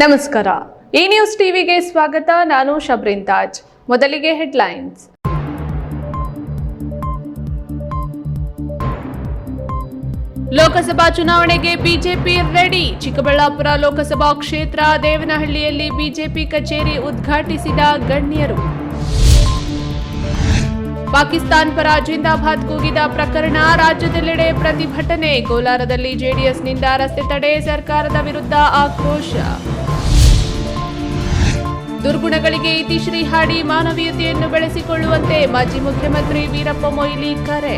ನಮಸ್ಕಾರ. ಈ ನ್ಯೂಸ್ ಟಿವಿಗೆ ಸ್ವಾಗತ. ನಾನು ಶಬ್ರಿನ್ ತಾಜ್. ಮೊದಲಿಗೆ ಹೆಡ್ಲೈನ್ಸ್. ಲೋಕಸಭಾ ಚುನಾವಣೆಗೆ ಬಿಜೆಪಿ ರೆಡಿ. ಚಿಕ್ಕಬಳ್ಳಾಪುರ ಲೋಕಸಭಾ ಕ್ಷೇತ್ರ ದೇವನಹಳ್ಳಿಯಲ್ಲಿ ಬಿಜೆಪಿ ಕಚೇರಿ ಉದ್ಘಾಟಿಸಿದ ಗಣ್ಯರು. ಪಾಕಿಸ್ತಾನ ಪರ ಜಿಂದಾಬಾದ್ ಕೂಗಿದ ಪ್ರಕರಣ ರಾಜ್ಯದೆಲ್ಲೆಡೆ ಪ್ರತಿಭಟನೆ. ಕೋಲಾರದಲ್ಲಿ ಜೆಡಿಎಸ್ನಿಂದ ರಸ್ತೆ ತಡೆ, ಸರ್ಕಾರದ ವಿರುದ್ಧ ಆಕ್ರೋಶ. ದುರ್ಗುಣಗಳಿಗೆ ಇತಿಶ್ರೀ ಹಾಡಿ ಮಾನವೀಯತೆಯನ್ನು ಬೆಳೆಸಿಕೊಳ್ಳುವಂತೆ ಮಾಜಿ ಮುಖ್ಯಮಂತ್ರಿ ವೀರಪ್ಪ ಮೊಯ್ಲಿ ಕರೆ.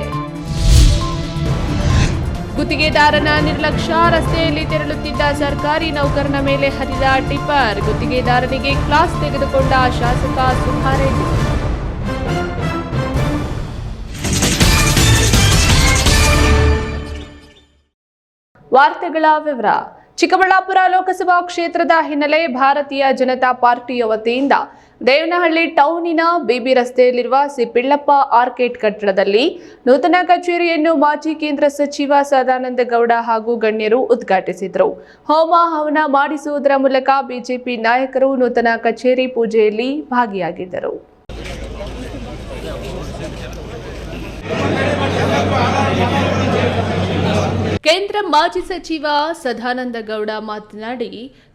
ಗುತ್ತಿಗೆದಾರನ ನಿರ್ಲಕ್ಷ್ಯ, ರಸ್ತೆಯಲ್ಲಿ ತೆರಳುತ್ತಿದ್ದ ಸರ್ಕಾರಿ ನೌಕರನ ಮೇಲೆ ಹರಿದ ಟಿಪ್ಪರ್. ಗುತ್ತಿಗೆದಾರನಿಗೆ ಕ್ಲಾಸ್ ತೆಗೆದುಕೊಂಡ ಶಾಸಕ ಸುಧಾರೆಡ್ಡಿ. ವಾರ್ತೆಗಳ ವಿವರ. ಚಿಕ್ಕಬಳ್ಳಾಪುರ ಲೋಕಸಭಾ ಕ್ಷೇತ್ರದ ಹಿನ್ನೆಲೆ ಭಾರತೀಯ ಜನತಾ ಪಾರ್ಟಿಯ ವತಿಯಿಂದ ದೇವನಹಳ್ಳಿ ಟೌನಿನ ಬಿಬಿ ರಸ್ತೆಯಲ್ಲಿರುವ ಸಿಪಿಳ್ಳಪ್ಪ ಆರ್ಕೇಡ್ ಕಟ್ಟಡದಲ್ಲಿ ನೂತನ ಕಚೇರಿಯನ್ನು ಮಾಜಿ ಕೇಂದ್ರ ಸಚಿವ ಸದಾನಂದ ಗೌಡ ಹಾಗೂ ಗಣ್ಯರು ಉದ್ಘಾಟಿಸಿದರು. ಹೋಮ ಹವನ ಮಾಡಿಸುವುದರ ಮೂಲಕ ಬಿಜೆಪಿ ನಾಯಕರು ನೂತನ ಕಚೇರಿ ಪೂಜೆಯಲ್ಲಿ ಭಾಗಿಯಾಗಿದ್ದರು. ಕೇಂದ್ರ ಮಾಜಿ ಸಚಿವ ಸದಾನಂದ ಗೌಡ ಮಾತನಾಡಿ,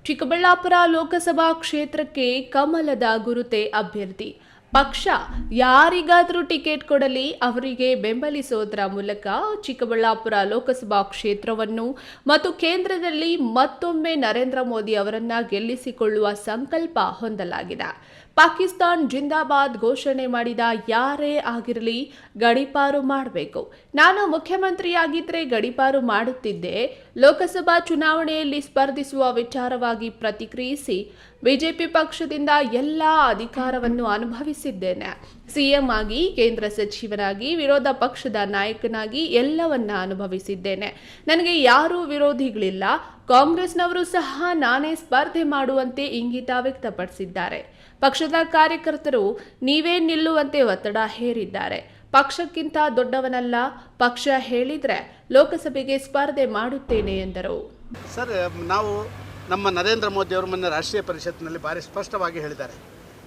ಚಿಕ್ಕಬಳ್ಳಾಪುರ ಲೋಕಸಭಾ ಕ್ಷೇತ್ರಕ್ಕೆ ಕಮಲದ ಗುರುತೆ ಅಭ್ಯರ್ಥಿ. ಪಕ್ಷ ಯಾರಿಗಾದರೂ ಟಿಕೆಟ್ ಕೊಡಲಿ, ಅವರಿಗೆ ಬೆಂಬಲಿಸೋದರ ಮೂಲಕ ಚಿಕ್ಕಬಳ್ಳಾಪುರ ಲೋಕಸಭಾ ಕ್ಷೇತ್ರವನ್ನು ಮತ್ತು ಕೇಂದ್ರದಲ್ಲಿ ಮತ್ತೊಮ್ಮೆ ನರೇಂದ್ರ ಮೋದಿ ಅವರನ್ನ ಗೆಲ್ಲಿಸಿಕೊಳ್ಳುವ ಸಂಕಲ್ಪ ಹೊಂದಲಾಗಿದೆ. ಪಾಕಿಸ್ತಾನ್ ಜಿಂದಾಬಾದ್ ಘೋಷಣೆ ಮಾಡಿದ ಯಾರೇ ಆಗಿರಲಿ ಗಡೀಪಾರು ಮಾಡಬೇಕು. ನಾನು ಮುಖ್ಯಮಂತ್ರಿಯಾಗಿದ್ದರೆ ಗಡೀಪಾರು ಮಾಡುತ್ತಿದ್ದೆ. ಲೋಕಸಭಾ ಚುನಾವಣೆಯಲ್ಲಿ ಸ್ಪರ್ಧಿಸುವ ವಿಚಾರವಾಗಿ ಪ್ರತಿಕ್ರಿಯಿಸಿ, ಬಿಜೆಪಿ ಪಕ್ಷದಿಂದ ಎಲ್ಲ ಅಧಿಕಾರವನ್ನು ಅನುಭವಿಸಿದ್ದೇನೆ. ಸಿಎಂ ಆಗಿ, ಕೇಂದ್ರ ಸಚಿವನಾಗಿ, ವಿರೋಧ ಪಕ್ಷದ ನಾಯಕನಾಗಿ ಎಲ್ಲವನ್ನ ಅನುಭವಿಸಿದ್ದೇನೆ. ನನಗೆ ಯಾರೂ ವಿರೋಧಿಗಳಿಲ್ಲ. ಕಾಂಗ್ರೆಸ್ನವರು ಸಹ ನಾನೇ ಸ್ಪರ್ಧೆ ಮಾಡುವಂತೆ ಇಂಗಿತ ವ್ಯಕ್ತಪಡಿಸಿದ್ದಾರೆ. ಪಕ್ಷದ ಕಾರ್ಯಕರ್ತರು ನೀವೇ ನಿಲ್ಲುವಂತೆ ಒತ್ತಡ ಹೇರಿದ್ದಾರೆ. ಪಕ್ಷಕ್ಕಿಂತ ದೊಡ್ಡವನಲ್ಲ, ಪಕ್ಷ ಹೇಳಿದ್ರೆ ಲೋಕಸಭೆಗೆ ಸ್ಪರ್ಧೆ ಮಾಡುತ್ತೇನೆ ಎಂದರು. ಸರ್, ನಾವು ನಮ್ಮ ನರೇಂದ್ರ ಮೋದಿ ಅವರು ಮೊನ್ನೆ ರಾಷ್ಟ್ರೀಯ ಪರಿಷತ್ನಲ್ಲಿ ಭಾರಿ ಸ್ಪಷ್ಟವಾಗಿ ಹೇಳಿದ್ದಾರೆ.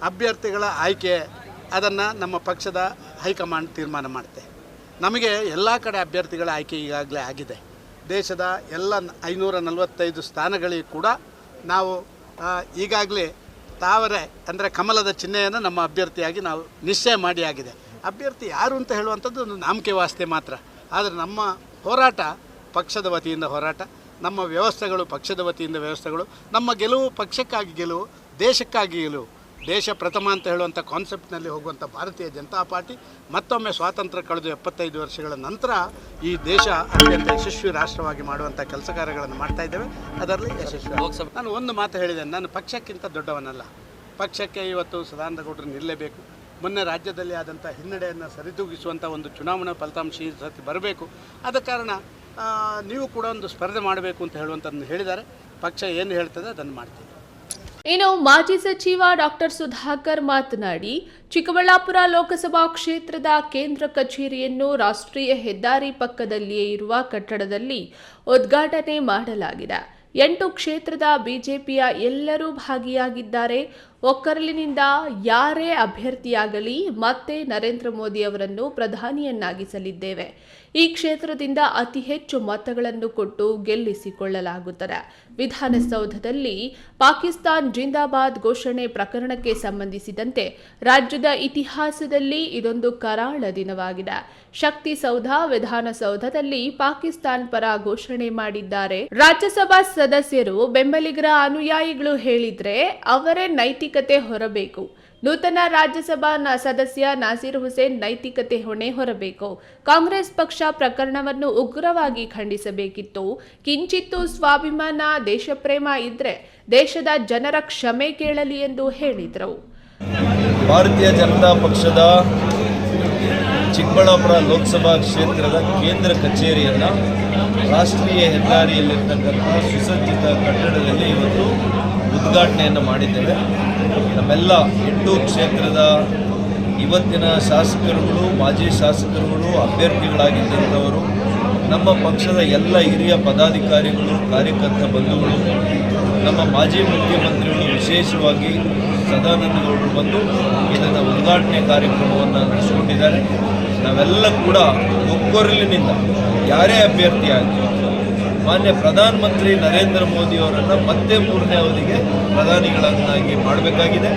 ಅಭ್ಯರ್ಥಿಗಳ ಆಯ್ಕೆ ಅದನ್ನು ನಮ್ಮ ಪಕ್ಷದ ಹೈಕಮಾಂಡ್ ತೀರ್ಮಾನ ಮಾಡುತ್ತೆ. ನಮಗೆ ಎಲ್ಲ ಕಡೆ ಅಭ್ಯರ್ಥಿಗಳ ಆಯ್ಕೆ ಈಗಾಗಲೇ ಆಗಿದೆ. ದೇಶದ ಎಲ್ಲ 545 ಸ್ಥಾನಗಳಿಗೆ ಕೂಡ ನಾವು ಈಗಾಗಲೇ ತಾವರೆ ಅಂದರೆ ಕಮಲದ ಚಿಹ್ನೆಯನ್ನು ನಮ್ಮ ಅಭ್ಯರ್ಥಿಯಾಗಿ ನಾವು ನಿಶ್ಚಯ ಮಾಡಿ ಆಗಿದೆ. ಅಭ್ಯರ್ಥಿ ಯಾರು ಅಂತ ಹೇಳುವಂಥದ್ದು ಒಂದು ನಂಬಿಕೆ ವಾಸ್ತೆ ಮಾತ್ರ. ಆದರೆ ನಮ್ಮ ಹೋರಾಟ ಪಕ್ಷದ ವತಿಯಿಂದ ಹೋರಾಟ, ನಮ್ಮ ವ್ಯವಸ್ಥೆಗಳು ಪಕ್ಷದ ವತಿಯಿಂದ ವ್ಯವಸ್ಥೆಗಳು, ನಮ್ಮ ಗೆಲುವು ಪಕ್ಷಕ್ಕಾಗಿ ಗೆಲುವು, ದೇಶಕ್ಕಾಗಿ ಗೆಲುವು. ದೇಶ ಪ್ರಥಮ ಅಂತ ಹೇಳುವಂಥ ಕಾನ್ಸೆಪ್ಟ್ನಲ್ಲಿ ಹೋಗುವಂಥ ಭಾರತೀಯ ಜನತಾ ಪಾರ್ಟಿ ಮತ್ತೊಮ್ಮೆ ಸ್ವಾತಂತ್ರ್ಯ ಕಳೆದು 75 ವರ್ಷಗಳ ನಂತರ ಈ ದೇಶ ಅತ್ಯಂತ ಯಶಸ್ವಿ ರಾಷ್ಟ್ರವಾಗಿ ಮಾಡುವಂಥ ಕೆಲಸ ಕಾರ್ಯಗಳನ್ನು ಮಾಡ್ತಾ ಇದ್ದೇವೆ. ಅದರಲ್ಲಿ ಯಶಸ್ವಿ. ನಾನು ಒಂದು ಮಾತು ಹೇಳಿದ್ದೇನೆ, ನಾನು ಪಕ್ಷಕ್ಕಿಂತ ದೊಡ್ಡವನಲ್ಲ. ಪಕ್ಷಕ್ಕೆ ಇವತ್ತು ಸದಾನಂದ ಗೌಡರು ನಿಲ್ಲಲೇಬೇಕು. ಮೊನ್ನೆ ರಾಜ್ಯದಲ್ಲಿ ಆದಂಥ ಹಿನ್ನಡೆಯನ್ನು ಸರಿದೂಗಿಸುವಂಥ ಒಂದು ಚುನಾವಣಾ ಫಲಿತಾಂಶ ಈ ಸತಿ ಬರಬೇಕು. ಆದ ಕಾರಣ ನೀವು ಕೂಡ ಒಂದು ಸ್ಪರ್ಧೆ ಮಾಡಬೇಕು ಅಂತ ಹೇಳುವಂಥದ್ದನ್ನು ಹೇಳಿದ್ದಾರೆ. ಪಕ್ಷ ಏನು ಹೇಳ್ತದೆ ಅದನ್ನು ಮಾಡ್ತೀವಿ. ಇನ್ನು ಮಾಜಿ ಸಚಿವ ಡಾಕ್ಟರ್ ಸುಧಾಕರ್ ಮಾತನಾಡಿ, ಚಿಕ್ಕಬಳ್ಳಾಪುರ ಲೋಕಸಭಾ ಕ್ಷೇತ್ರದ ಕೇಂದ್ರ ಕಚೇರಿಯನ್ನು ರಾಷ್ಟ್ರೀಯ ಹೆದ್ದಾರಿ ಪಕ್ಕದಲ್ಲಿಯೇ ಇರುವ ಕಟ್ಟಡದಲ್ಲಿ ಉದ್ಘಾಟನೆ ಮಾಡಲಾಗಿದೆ. 8 ಕ್ಷೇತ್ರದ ಬಿಜೆಪಿಯ ಎಲ್ಲರೂ ಭಾಗಿಯಾಗಿದ್ದಾರೆ. ಒಕ್ಕರಲಿನಿಂದ ಯಾರೇ ಅಭ್ಯರ್ಥಿಯಾಗಲಿ ಮತ್ತೆ ನರೇಂದ್ರ ಮೋದಿ ಅವರನ್ನು ಪ್ರಧಾನಿಯನ್ನಾಗಿಸಲಿದ್ದೇವೆ. ಈ ಕ್ಷೇತ್ರದಿಂದ ಅತಿ ಹೆಚ್ಚು ಮತಗಳನ್ನು ಕೊಟ್ಟು ಗೆಲ್ಲಿಸಿಕೊಳ್ಳಲಾಗುತ್ತದೆ. ವಿಧಾನಸೌಧದಲ್ಲಿ ಪಾಕಿಸ್ತಾನ್ ಜಿಂದಾಬಾದ್ ಘೋಷಣೆ ಪ್ರಕರಣಕ್ಕೆ ಸಂಬಂಧಿಸಿದಂತೆ ರಾಜ್ಯದ ಇತಿಹಾಸದಲ್ಲಿ ಇದೊಂದು ಕರಾಳ ದಿನವಾಗಿದೆ. ಶಕ್ತಿಸೌಧ, ವಿಧಾನಸೌಧದಲ್ಲಿ ಪಾಕಿಸ್ತಾನ್ ಪರ ಘೋಷಣೆ ಮಾಡಿದ್ದಾರೆ. ರಾಜ್ಯಸಭಾ ಸದಸ್ಯರು ಬೆಂಬಲಿಗರ ಅನುಯಾಯಿಗಳು ಹೇಳಿದ್ರೆ ಅವರೇ ನೈತಿಕತೆ ಹೊರಬೇಕು. ನೂತನ ರಾಜ್ಯಸಭಾ ಸದಸ್ಯ ನಾಸೀರ್ ಹುಸೇನ್ ನೈತಿಕತೆ ಹೊಣೆ ಹೊರಬೇಕು. ಕಾಂಗ್ರೆಸ್ ಪಕ್ಷ ಪ್ರಕರಣವನ್ನು ಉಗ್ರವಾಗಿ ಖಂಡಿಸಬೇಕಿತ್ತು. ಕಿಂಚಿತ್ತು ಸ್ವಾಭಿಮಾನ, ದೇಶಪ್ರೇಮ ಇದ್ರೆ ದೇಶದ ಜನರ ಕ್ಷಮೆ ಕೇಳಲಿ ಎಂದು ಹೇಳಿದರು. ಭಾರತೀಯ ಜನತಾ ಪಕ್ಷದ ಚಿಕ್ಕಬಳ್ಳಾಪುರ ಲೋಕಸಭಾ ಕ್ಷೇತ್ರದ ಕೇಂದ್ರ ಕಚೇರಿಯನ್ನು ರಾಷ್ಟ್ರೀಯ ಹೆದ್ದಾರಿಯಲ್ಲಿರ್ತಕ್ಕಂಥ ಸುಸಜ್ಜಿತ ಕಟ್ಟಡದಲ್ಲಿ ಇವತ್ತು ಉದ್ಘಾಟನೆಯನ್ನು ಮಾಡಿದ್ದೇವೆ. ನಮ್ಮೆಲ್ಲ 8 ಕ್ಷೇತ್ರದ ಇವತ್ತಿನ ಶಾಸಕರುಗಳು, ಮಾಜಿ ಶಾಸಕರುಗಳು, ಅಭ್ಯರ್ಥಿಗಳಾಗಿದ್ದಂಥವರು, ನಮ್ಮ ಪಕ್ಷದ ಎಲ್ಲ ಹಿರಿಯ ಪದಾಧಿಕಾರಿಗಳು, ಕಾರ್ಯಕರ್ತ ಬಂಧುಗಳು ನಮ್ಮ ಮಾಜಿ ಮುಖ್ಯಮಂತ್ರಿಗಳು ವಿಶೇಷವಾಗಿ ಸದಾನಂದ ಗೌಡರು ಬಂದು ಇದನ್ನು ಉದ್ಘಾಟನೆ ಕಾರ್ಯಕ್ರಮವನ್ನು ನಡೆಸಿಕೊಂಡಿದ್ದಾರೆ. ನಾವೆಲ್ಲ ಕೂಡ ಒಕ್ಕೊರಲಿನಿಂದ ಯಾರೇ ಅಭ್ಯರ್ಥಿಯಾಗಿ ಮಾನ್ಯ ಪ್ರಧಾನಮಂತ್ರಿ ನರೇಂದ್ರ ಮೋದಿಯವರನ್ನು ಮತ್ತೆ 3ನೇ ಅವಧಿಗೆ ಪ್ರಧಾನಿಗಳನ್ನಾಗಿ ಮಾಡಬೇಕಾಗಿದೆ.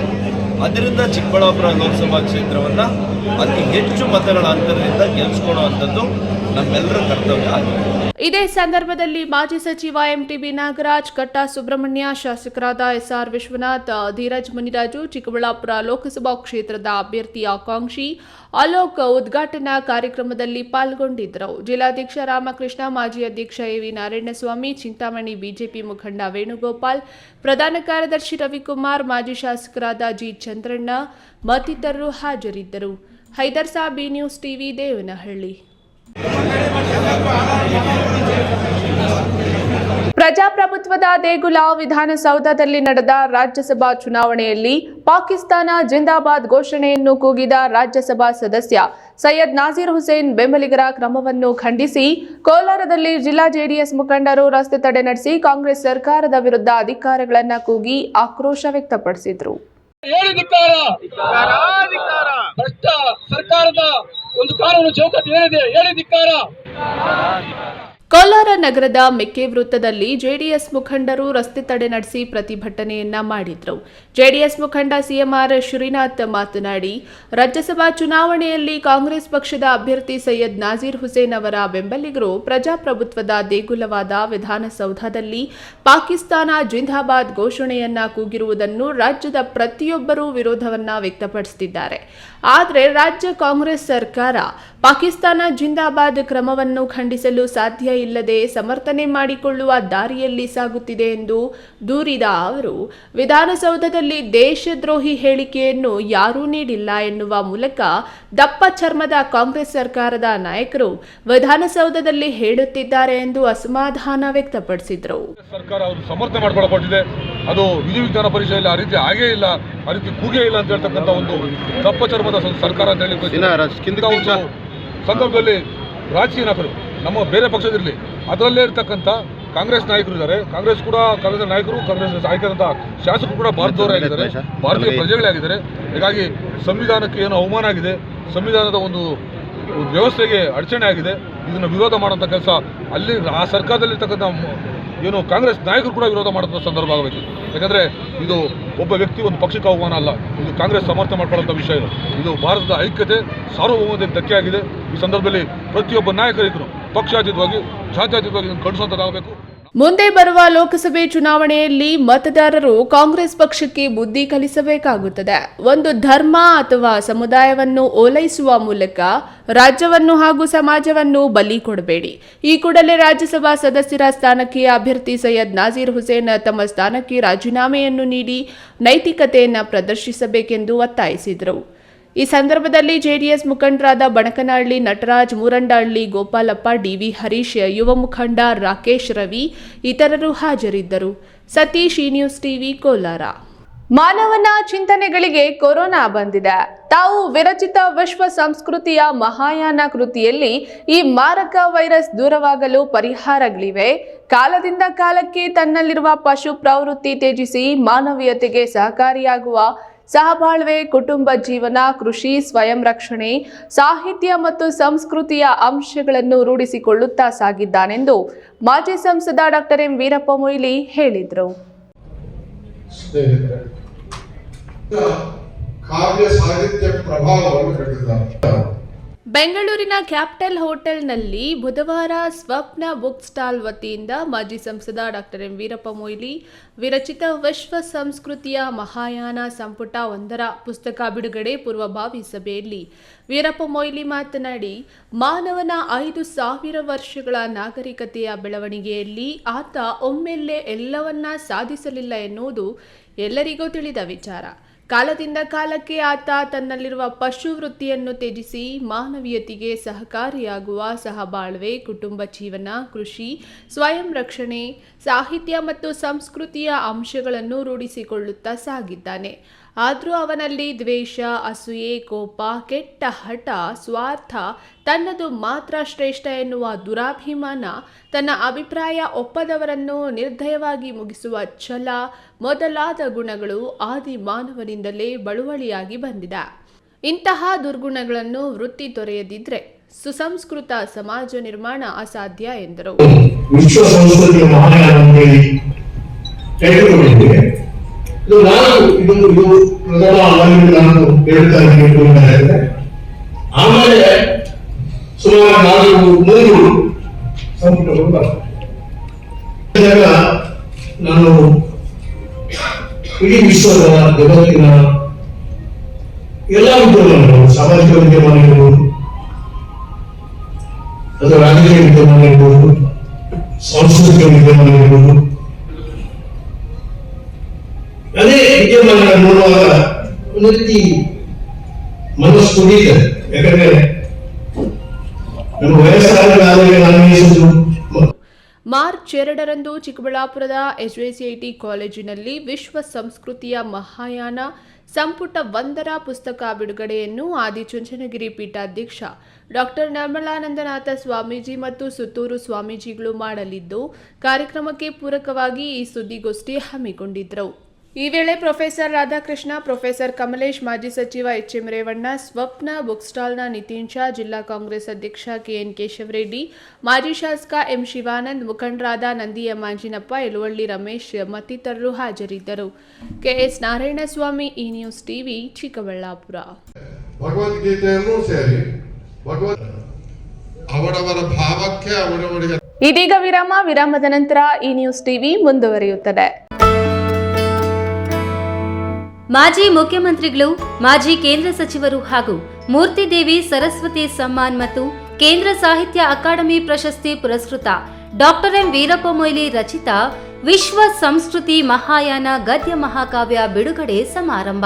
ಅದರಿಂದ ಚಿಕ್ಕಬಳ್ಳಾಪುರ ಲೋಕಸಭಾ ಕ್ಷೇತ್ರವನ್ನು ಅತಿ ಹೆಚ್ಚು ಮತಗಳ ಅಂತರದಿಂದ ಗೆಲ್ಲಿಸ್ಕೊಳ್ಳುವಂಥದ್ದು ನಮ್ಮೆಲ್ಲರ ಕರ್ತವ್ಯ ಆಗಿದೆ. ಇದೇ ಸಂದರ್ಭದಲ್ಲಿ ಮಾಜಿ ಸಚಿವ ಎಂಟಿಬಿ ನಾಗರಾಜ್, ಕಟ್ಟಾ ಸುಬ್ರಹ್ಮಣ್ಯ, ಶಾಸಕರಾದ ಎಸ್ಆರ್ ವಿಶ್ವನಾಥ್, ಧೀರಜ್ ಮುನಿರಾಜು, ಚಿಕ್ಕಬಳ್ಳಾಪುರ ಲೋಕಸಭಾ ಕ್ಷೇತ್ರದ ಅಭ್ಯರ್ಥಿ ಆಕಾಂಕ್ಷಿ ಅಲೋಕ್ ಉದ್ಘಾಟನಾ ಕಾರ್ಯಕ್ರಮದಲ್ಲಿ ಪಾಲ್ಗೊಂಡಿದ್ದರು. ಜಿಲ್ಲಾಧ್ಯಕ್ಷ ರಾಮಕೃಷ್ಣ, ಮಾಜಿ ಅಧ್ಯಕ್ಷ ಎವಿ ನಾರಾಯಣಸ್ವಾಮಿ, ಚಿಂತಾಮಣಿ ಬಿಜೆಪಿ ಮುಖಂಡ ವೇಣುಗೋಪಾಲ್, ಪ್ರಧಾನ ಕಾರ್ಯದರ್ಶಿ ರವಿಕುಮಾರ್, ಮಾಜಿ ಶಾಸಕರಾದ ಜಿ ಚಂದ್ರಣ್ಣ ಮತ್ತಿತರರು ಹಾಜರಿದ್ದರು. Haidar Sab, B news TV, Devanahalli. ಪ್ರಜಾಪ್ರಭುತ್ವದ ದೇಗುಲ ವಿಧಾನಸೌಧದಲ್ಲಿ ನಡೆದ ರಾಜ್ಯಸಭಾ ಚುನಾವಣೆಯಲ್ಲಿ ಪಾಕಿಸ್ತಾನ ಜಿಂದಾಬಾದ್ ಘೋಷಣೆಯನ್ನು ಕೂಗಿದ ರಾಜ್ಯಸಭಾ ಸದಸ್ಯ ಸೈಯದ್ ನಾಜೀರ್ ಹುಸೇನ್ ಬೆಂಬಲಿಗರ ಕ್ರಮವನ್ನು ಖಂಡಿಸಿ ಕೋಲಾರದಲ್ಲಿ ಜಿಲ್ಲಾ ಜೆಡಿಎಸ್ ಮುಖಂಡರು ರಸ್ತೆ ತಡೆ ನಡೆಸಿ ಕಾಂಗ್ರೆಸ್ ಸರ್ಕಾರದ ವಿರುದ್ಧ ಅಧಿಕಾರಿಗಳನ್ನು ಕೂಗಿ ಆಕ್ರೋಶ ವ್ಯಕ್ತಪಡಿಸಿದರು. ಭ್ರಷ್ಟ ಸರ್ಕಾರದ ಒಂದು ಕಾನೂನು ಚೌಕಟ್ಟು ಏನಿದೆ ಹೇಳಿ ಧಿಕ್ಕಾರ. ಕೋಲಾರ ನಗರದ ಮೆಕ್ಕೆ ವೃತ್ತದಲ್ಲಿ ಜೆಡಿಎಸ್ ಮುಖಂಡರು ರಸ್ತೆ ತಡೆ ನಡೆಸಿ ಪ್ರತಿಭಟನೆಯನ್ನ ಮಾಡಿದ್ರು. ಜೆಡಿಎಸ್ ಮುಖಂಡ ಸಿಎಂಆರ್ ಶ್ರೀನಾಥ್ ಮಾತನಾಡಿ, ರಾಜ್ಯಸಭಾ ಚುನಾವಣೆಯಲ್ಲಿ ಕಾಂಗ್ರೆಸ್ ಪಕ್ಷದ ಅಭ್ಯರ್ಥಿ ಸೈಯದ್ ನಾಜೀರ್ ಹುಸೇನ್ ಅವರ ಬೆಂಬಲಿಗರು ಪ್ರಜಾಪ್ರಭುತ್ವದ ದೇಗುಲವಾದ ವಿಧಾನಸೌಧದಲ್ಲಿ ಪಾಕಿಸ್ತಾನ ಜಿಂದಾಬಾದ್ ಘೋಷಣೆಯನ್ನ ಕೂಗಿರುವುದನ್ನು ರಾಜ್ಯದ ಪ್ರತಿಯೊಬ್ಬರೂ ವಿರೋಧವನ್ನ ವ್ಯಕ್ತಪಡಿಸುತ್ತಿದ್ದಾರೆ. ಆದರೆ ರಾಜ್ಯ ಕಾಂಗ್ರೆಸ್ ಸರ್ಕಾರ ಪಾಕಿಸ್ತಾನ ಜಿಂದಾಬಾದ್ ಕ್ರಮವನ್ನು ಖಂಡಿಸಲು ಸಾಧ್ಯ ಇಲ್ಲದೆ ಸಮರ್ಥನೆ ಮಾಡಿಕೊಳ್ಳುವ ದಾರಿಯಲ್ಲಿ ಸಾಗುತ್ತಿದೆ ಎಂದು ದೂರಿದ ಅವರು, ವಿಧಾನಸೌಧದಲ್ಲಿ ದೇಶದ್ರೋಹಿ ಹೇಳಿಕೆಯನ್ನು ಯಾರೂ ನೀಡಿಲ್ಲ ಎನ್ನುವ ಮೂಲಕ ದಪ್ಪ ಚರ್ಮದ ಕಾಂಗ್ರೆಸ್ ಸರ್ಕಾರದ ನಾಯಕರು ವಿಧಾನಸೌಧದಲ್ಲಿ ಹೇಳುತ್ತಿದ್ದಾರೆ ಎಂದು ಅಸಮಾಧಾನ ವ್ಯಕ್ತಪಡಿಸಿದರು. ಸರ್ಕಾರ ಅವರು ಸಮರ್ಥನೆ ಮಾಡಿಕೊಳ್ಳಲ್ಪಟ್ಟಿದೆ. ಅದು ವಿಧಿವಿಧಾನ ಪರಿಷತ್ನಲ್ಲಿ ಆ ರೀತಿ ಆಗೇ ಇಲ್ಲ, ಆ ರೀತಿ ಕೂಗೇ ಇಲ್ಲ ಅಂತ ಹೇಳ್ತಕ್ಕಂಥ ಒಂದು ದಪ್ಪ ಚರ್ಮದ ಸರ್ಕಾರ ಅಂತ ಹೇಳಿ ಸಂದರ್ಭದಲ್ಲಿ ರಾಜಕೀಯ ನಾಯಕರು ನಮ್ಮ ಬೇರೆ ಪಕ್ಷದಿರಲಿ ಅದರಲ್ಲೇ ಇರ್ತಕ್ಕಂಥ ಕಾಂಗ್ರೆಸ್ ನಾಯಕರು ಇದ್ದಾರೆ. ಕಾಂಗ್ರೆಸ್ ಕೂಡ ಕಾಂಗ್ರೆಸ್ ನಾಯಕರು, ಕಾಂಗ್ರೆಸ್ ಆಯ್ಕೆದಂಥ ಶಾಸಕರು ಕೂಡ ಭಾರತದವರೇ ಆಗಿದ್ದಾರೆ, ಭಾರತೀಯ ಪ್ರಜೆಗಳೇ ಆಗಿದ್ದಾರೆ. ಹೀಗಾಗಿ ಸಂವಿಧಾನಕ್ಕೆ ಏನು ಅವಮಾನ ಆಗಿದೆ, ಸಂವಿಧಾನದ ಒಂದು ವ್ಯವಸ್ಥೆಗೆ ಅಡಚಣೆ ಆಗಿದೆ. ಇದನ್ನು ವಿರೋಧ ಮಾಡುವಂಥ ಕೆಲಸ ಅಲ್ಲಿ ಆ ಸರ್ಕಾರದಲ್ಲಿರ್ತಕ್ಕಂಥ ಏನು ಕಾಂಗ್ರೆಸ್ ನಾಯಕರು ಕೂಡ ವಿರೋಧ ಮಾಡುವಂಥ ಸಂದರ್ಭ ಆಗಬೇಕು. ಯಾಕಂದರೆ ಇದು ಒಬ್ಬ ವ್ಯಕ್ತಿ ಒಂದು ಪಕ್ಷಕ್ಕೆ ಅವಮಾನ ಅಲ್ಲ, ಇದು ಕಾಂಗ್ರೆಸ್ ಸಮರ್ಥನೆ ಮಾಡ್ಕೊಳ್ಳೋಂಥ ವಿಷಯ. ಇದು ಭಾರತದ ಐಕ್ಯತೆ ಸಾರ್ವಭೌಮತೆಗೆ ಧಕ್ಕೆ ಆಗಿದೆ. ಈ ಸಂದರ್ಭದಲ್ಲಿ ಪ್ರತಿಯೊಬ್ಬ ನಾಯಕರಿಗೂ ಪಕ್ಷಾತೀತವಾಗಿ ಜಾತ್ಯತೀತವಾಗಿ ಖಂಡಿಸುವಂಥದ್ದಾಗಬೇಕು. ಮುಂದೆ ಬರುವ ಲೋಕಸಭೆ ಚುನಾವಣೆಯಲ್ಲಿ ಮತದಾರರು ಕಾಂಗ್ರೆಸ್ ಪಕ್ಷಕ್ಕೆ ಬುದ್ಧಿ ಕಲಿಸಬೇಕಾಗುತ್ತದೆ. ಒಂದು ಧರ್ಮ ಅಥವಾ ಸಮುದಾಯವನ್ನು ಓಲೈಸುವ ಮೂಲಕ ರಾಜ್ಯವನ್ನು ಹಾಗೂ ಸಮಾಜವನ್ನು ಬಲಿ ಕೊಡಬೇಡಿ. ಈ ಕೂಡಲೇ ರಾಜ್ಯಸಭಾ ಸದಸ್ಯರ ಸ್ಥಾನಕ್ಕೆ ಅಭ್ಯರ್ಥಿ ಸೈಯದ್ ನಾಜೀರ್ ಹುಸೇನ್ ತಮ್ಮ ಸ್ಥಾನಕ್ಕೆ ರಾಜೀನಾಮೆಯನ್ನು ನೀಡಿ ನೈತಿಕತೆಯನ್ನು ಪ್ರದರ್ಶಿಸಬೇಕೆಂದು ಒತ್ತಾಯಿಸಿದರು. ಈ ಸಂದರ್ಭದಲ್ಲಿ ಜೆಡಿಎಸ್ ಮುಖಂಡರಾದ ಬಣಕನಹಳ್ಳಿ ನಟರಾಜ್, ಮೂರಂಡಹಳ್ಳಿ ಗೋಪಾಲಪ್ಪ, ಡಿವಿ ಹರೀಶ್, ಯುವ ಮುಖಂಡ ರಾಕೇಶ್ ರವಿ ಇತರರು ಹಾಜರಿದ್ದರು. ಸತೀಶ್, ಈ ನ್ಯೂಸ್ ಟಿವಿ, ಕೋಲಾರ. ಮಾನವನ ಚಿಂತನೆಗಳಿಗೆ ಕೊರೋನಾ ಬಂದಿದೆ. ತಾವು ವಿರಚಿತ ವಿಶ್ವ ಸಂಸ್ಕೃತಿಯ ಮಹಾಯಾನ ಕೃತಿಯಲ್ಲಿ ಈ ಮಾರಕ ವೈರಸ್ ದೂರವಾಗಲು ಪರಿಹಾರಗಳಿವೆ. ಕಾಲದಿಂದ ಕಾಲಕ್ಕೆ ತನ್ನಲ್ಲಿರುವ ಪಶು ಪ್ರವೃತ್ತಿ ತ್ಯಜಿಸಿ ಮಾನವೀಯತೆಗೆ ಸಹಕಾರಿಯಾಗುವ ಸಹಬಾಳ್ವೆ, ಕುಟುಂಬ ಜೀವನ, ಕೃಷಿ, ಸ್ವಯಂ ರಕ್ಷಣೆ, ಸಾಹಿತ್ಯ ಮತ್ತು ಸಂಸ್ಕೃತಿಯ ಅಂಶಗಳನ್ನು ರೂಢಿಸಿಕೊಳ್ಳುತ್ತಾ ಸಾಗಿದ್ದಾನೆಂದು ಮಾಜಿ ಸಂಸದ ಡಾಕ್ಟರ್ ಎಂ ವೀರಪ್ಪ ಮೊಯ್ಲಿ ಹೇಳಿದರು. ಕಾವ್ಯ ಸಾಹಿತ್ಯ ಪ್ರಭಾವವನ್ನು ಕಂಡಿದ್ದಾರೆ. ಬೆಂಗಳೂರಿನ ಕ್ಯಾಪಿಟಲ್ ಹೋಟೆಲ್ನಲ್ಲಿ ಬುಧವಾರ ಸ್ವಪ್ನ ಬುಕ್ ಸ್ಟಾಲ್ ವತಿಯಿಂದ ಮಾಜಿ ಸಂಸದ ಡಾಕ್ಟರ್ ಎಂ ವೀರಪ್ಪ ಮೊಯ್ಲಿ ವಿರಚಿತ ವಿಶ್ವ ಸಂಸ್ಕೃತಿಯ ಮಹಾಯಾನ ಸಂಪುಟ 1ರ ಪುಸ್ತಕ ಬಿಡುಗಡೆ ಪೂರ್ವಭಾವಿ ಸಭೆಯಲ್ಲಿ ವೀರಪ್ಪ ಮೊಯ್ಲಿ ಮಾತನಾಡಿ, ಮಾನವನ 5,000 ವರ್ಷಗಳ ನಾಗರಿಕತೆಯ ಬೆಳವಣಿಗೆಯಲ್ಲಿ ಆತ ಒಮ್ಮೆಲ್ಲೇ ಎಲ್ಲವನ್ನ ಸಾಧಿಸಲಿಲ್ಲ ಎನ್ನುವುದು ಎಲ್ಲರಿಗೂ ತಿಳಿದ ವಿಚಾರ. ಕಾಲದಿಂದ ಕಾಲಕ್ಕೆ ಆತ ತನ್ನಲ್ಲಿರುವ ಪಶು ವೃತ್ತಿಯನ್ನು ತ್ಯಜಿಸಿ ಮಾನವೀಯತೆಗೆ ಸಹಕಾರಿಯಾಗುವ ಸಹಬಾಳ್ವೆ, ಕುಟುಂಬ ಜೀವನ, ಕೃಷಿ, ಸ್ವಯಂ ರಕ್ಷಣೆ, ಸಾಹಿತ್ಯ ಮತ್ತು ಸಂಸ್ಕೃತಿಯ ಅಂಶಗಳನ್ನು ರೂಢಿಸಿಕೊಳ್ಳುತ್ತಾ ಸಾಗಿದ್ದಾನೆ. ಆದರೂ ಅವನಲ್ಲಿ ದ್ವೇಷ, ಅಸೂಯೆ, ಕೋಪ, ಕೆಟ್ಟ ಹಠ, ಸ್ವಾರ್ಥ, ತನ್ನದು ಮಾತ್ರ ಶ್ರೇಷ್ಠ ಎನ್ನುವ ದುರಾಭಿಮಾನ, ತನ್ನ ಅಭಿಪ್ರಾಯ ಒಪ್ಪದವರನ್ನು ನಿರ್ದಯವಾಗಿ ಮುಗಿಸುವ ಛಲ ಮೊದಲಾದ ಗುಣಗಳು ಆದಿ ಮಾನವನಿಂದಲೇ ಬಳುವಳಿಯಾಗಿ ಬಂದಿದೆ. ಇಂತಹ ದುರ್ಗುಣಗಳನ್ನು ವೃತ್ತಿ ತೊರೆಯದಿದ್ರೆ ಸುಸಂಸ್ಕೃತ ಸಮಾಜ ನಿರ್ಮಾಣ ಅಸಾಧ್ಯ ಎಂದರು. ವಿಶ್ವ ಸಂಸ್ಕೃತಿಯ ಮಹಾಯಾನ ಅಂತ ಹೇಳಿ ಹೇಳಿಕೊಂಡಿದ್ದೇವೆ. ಇದು ಪ್ರಥಮ ನಾನು ಹೇಳ್ತಾ ಇದ್ದೀನಿ. ಆಮೇಲೆ ಸುಮಾರು 4-3 ಸಂಪುಟಗಳು ಬರ್ತದೆ. ನಾನು ಇಡೀ ವಿಶ್ವದ ಜಗತ್ತಿನ ಎಲ್ಲ ವಿದ್ಯಮಾನಗಳು, ಸಾಮಾಜಿಕ ವಿದ್ಯಮಾನ ಇರ್ಬೋದು, ಅಥವಾ ರಾಜಕೀಯ ವಿದ್ಯಮಾನ ಇರ್ಬೋದು, ಸಾಂಸ್ಕೃತಿಕ ವಿದ್ಯಮಾನ ಇರ್ಬೋದು, ಅದೇ ವಿದ್ಯಮಾನ ನೋಡುವಾಗ ಒಂದು ರೀತಿ ಮನಸ್ಸು ಕುಡಿಯುತ್ತದೆ. ಯಾಕಂದ್ರೆ ನಮ್ಮ ವಯಸ್ಸಾದ ಮಾರ್ಚ್ 2ರಂದು ಚಿಕ್ಕಬಳ್ಳಾಪುರದ SJCIT ಕಾಲೇಜಿನಲ್ಲಿ ವಿಶ್ವ ಸಂಸ್ಕೃತಿಯ ಮಹಾಯಾನ ಸಂಪುಟ 1ರ ಪುಸ್ತಕ ಬಿಡುಗಡೆಯನ್ನು ಆದಿಚುಂಚನಗಿರಿ ಪೀಠಾಧ್ಯಕ್ಷ ಡಾಕ್ಟರ್ ನಿರ್ಮಲಾನಂದನಾಥ ಸ್ವಾಮೀಜಿ ಮತ್ತು ಸುತ್ತೂರು ಸ್ವಾಮೀಜಿಗಳು ಮಾಡಲಿದ್ದು, ಕಾರ್ಯಕ್ರಮಕ್ಕೆ ಪೂರಕವಾಗಿ ಈ ಸುದ್ದಿಗೋಷ್ಠಿ ಹಮ್ಮಿಕೊಂಡಿದ್ದರು. ಈ ವೇಳೆ ಪ್ರೊಫೆಸರ್ ರಾಧಾಕೃಷ್ಣ, ಪ್ರೊಫೆಸರ್ ಕಮಲೇಶ್, ಮಾಜಿ ಸಚಿವ HM ರೇವಣ್ಣ, ಸ್ವಪ್ನ ಬುಕ್ ಸ್ಟಾಲ್ನ ನಿತಿನ್ ಶಾ, ಜಿಲ್ಲಾ ಕಾಂಗ್ರೆಸ್ ಅಧ್ಯಕ್ಷ KN ಕೇಶವರೆಡ್ಡಿ, ಮಾಜಿ ಶಾಸಕ M ಶಿವಾನಂದ್, ಮುಖಂಡರಾದ ನಂದಿ M ಆಂಜಿನಪ್ಪ, ಯಲುವಳ್ಳಿ ರಮೇಶ್ ಮತ್ತಿತರರು ಹಾಜರಿದ್ದರು. KS ನಾರಾಯಣಸ್ವಾಮಿ, ಈ ನ್ಯೂಸ್ ಟಿವಿ, ಚಿಕ್ಕಬಳ್ಳಾಪುರ. ಭಗವದ್ಗೀತೆಯನ್ನು ಸೇರಿ ಅವರವರ ಭಾವಕ್ಕೆ ಅವರವರಿಗೆ. ಇದೀಗ ವಿರಾಮದ ನಂತರ ಈ ನ್ಯೂಸ್ ಟಿವಿ ಮುಂದುವರಿಯುತ್ತದೆ. ಮಾಜಿ ಮುಖ್ಯಮಂತ್ರಿಗಳು, ಮಾಜಿ ಕೇಂದ್ರ ಸಚಿವರು ಹಾಗೂ ಮೂರ್ತಿದೇವಿ ಸರಸ್ವತಿ ಸಮ್ಮಾನ್ ಮತ್ತು ಕೇಂದ್ರ ಸಾಹಿತ್ಯ ಅಕಾಡೆಮಿ ಪ್ರಶಸ್ತಿ ಪುರಸ್ಕೃತ ಡಾಕ್ಟರ್ ಎಂ ವೀರಪ್ಪ ಮೊಯ್ಲಿ ರಚಿತ ವಿಶ್ವ ಸಂಸ್ಕೃತಿ ಮಹಾಯಾನ ಗದ್ಯ ಮಹಾಕಾವ್ಯ ಬಿಡುಗಡೆ ಸಮಾರಂಭ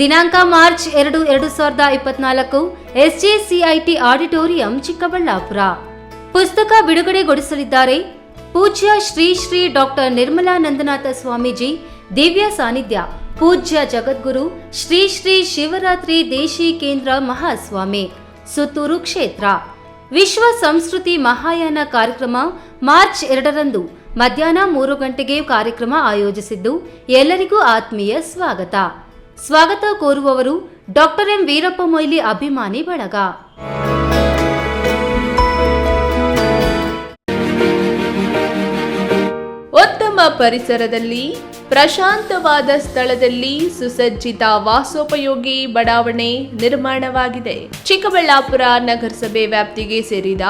ದಿನಾಂಕ ಮಾರ್ಚ್ 2, 2024 SJCIT ಆಡಿಟೋರಿಯಂ, ಚಿಕ್ಕಬಳ್ಳಾಪುರ. ಪುಸ್ತಕ ಬಿಡುಗಡೆಗೊಳಿಸಲಿದ್ದಾರೆ ಪೂಜ್ಯ ಶ್ರೀ ಶ್ರೀ ಡಾಕ್ಟರ್ ನಿರ್ಮಲಾನಂದನಾಥ ಸ್ವಾಮೀಜಿ, ದಿವ್ಯ ಸಾನ್ನಿಧ್ಯ ಪೂಜ್ಯ ಜಗದ್ಗುರು ಶ್ರೀ ಶ್ರೀ ಶಿವರಾತ್ರಿ ದೇಶಿ ಕೇಂದ್ರ ಮಹಾಸ್ವಾಮಿ, ಸುತ್ತೂರು ಕ್ಷೇತ್ರ. ವಿಶ್ವ ಸಂಸ್ಕೃತಿ ಮಹಾಯಾನ ಕಾರ್ಯಕ್ರಮ ಮಾರ್ಚ್ 2ರಂದು ಮಧ್ಯಾಹ್ನ 3 ಗಂಟೆಗೆ ಕಾರ್ಯಕ್ರಮ ಆಯೋಜಿಸಿದ್ದು, ಎಲ್ಲರಿಗೂ ಆತ್ಮೀಯ ಸ್ವಾಗತ ಕೋರುವವರು ಡಾಕ್ಟರ್ ಎಂ ವೀರಪ್ಪ ಮೊಯ್ಲಿ ಅಭಿಮಾನಿ ಬಳಗ. ಉತ್ತಮ ಪರಿಸರದಲ್ಲಿ, ಪ್ರಶಾಂತವಾದ ಸ್ಥಳದಲ್ಲಿ ಸುಸಜ್ಜಿತ ವಾಸೋಪಯೋಗಿ ಬಡಾವಣೆ ನಿರ್ಮಾಣವಾಗಿದೆ. ಚಿಕ್ಕಬಳ್ಳಾಪುರ ನಗರಸಭೆ ವ್ಯಾಪ್ತಿಗೆ ಸೇರಿದ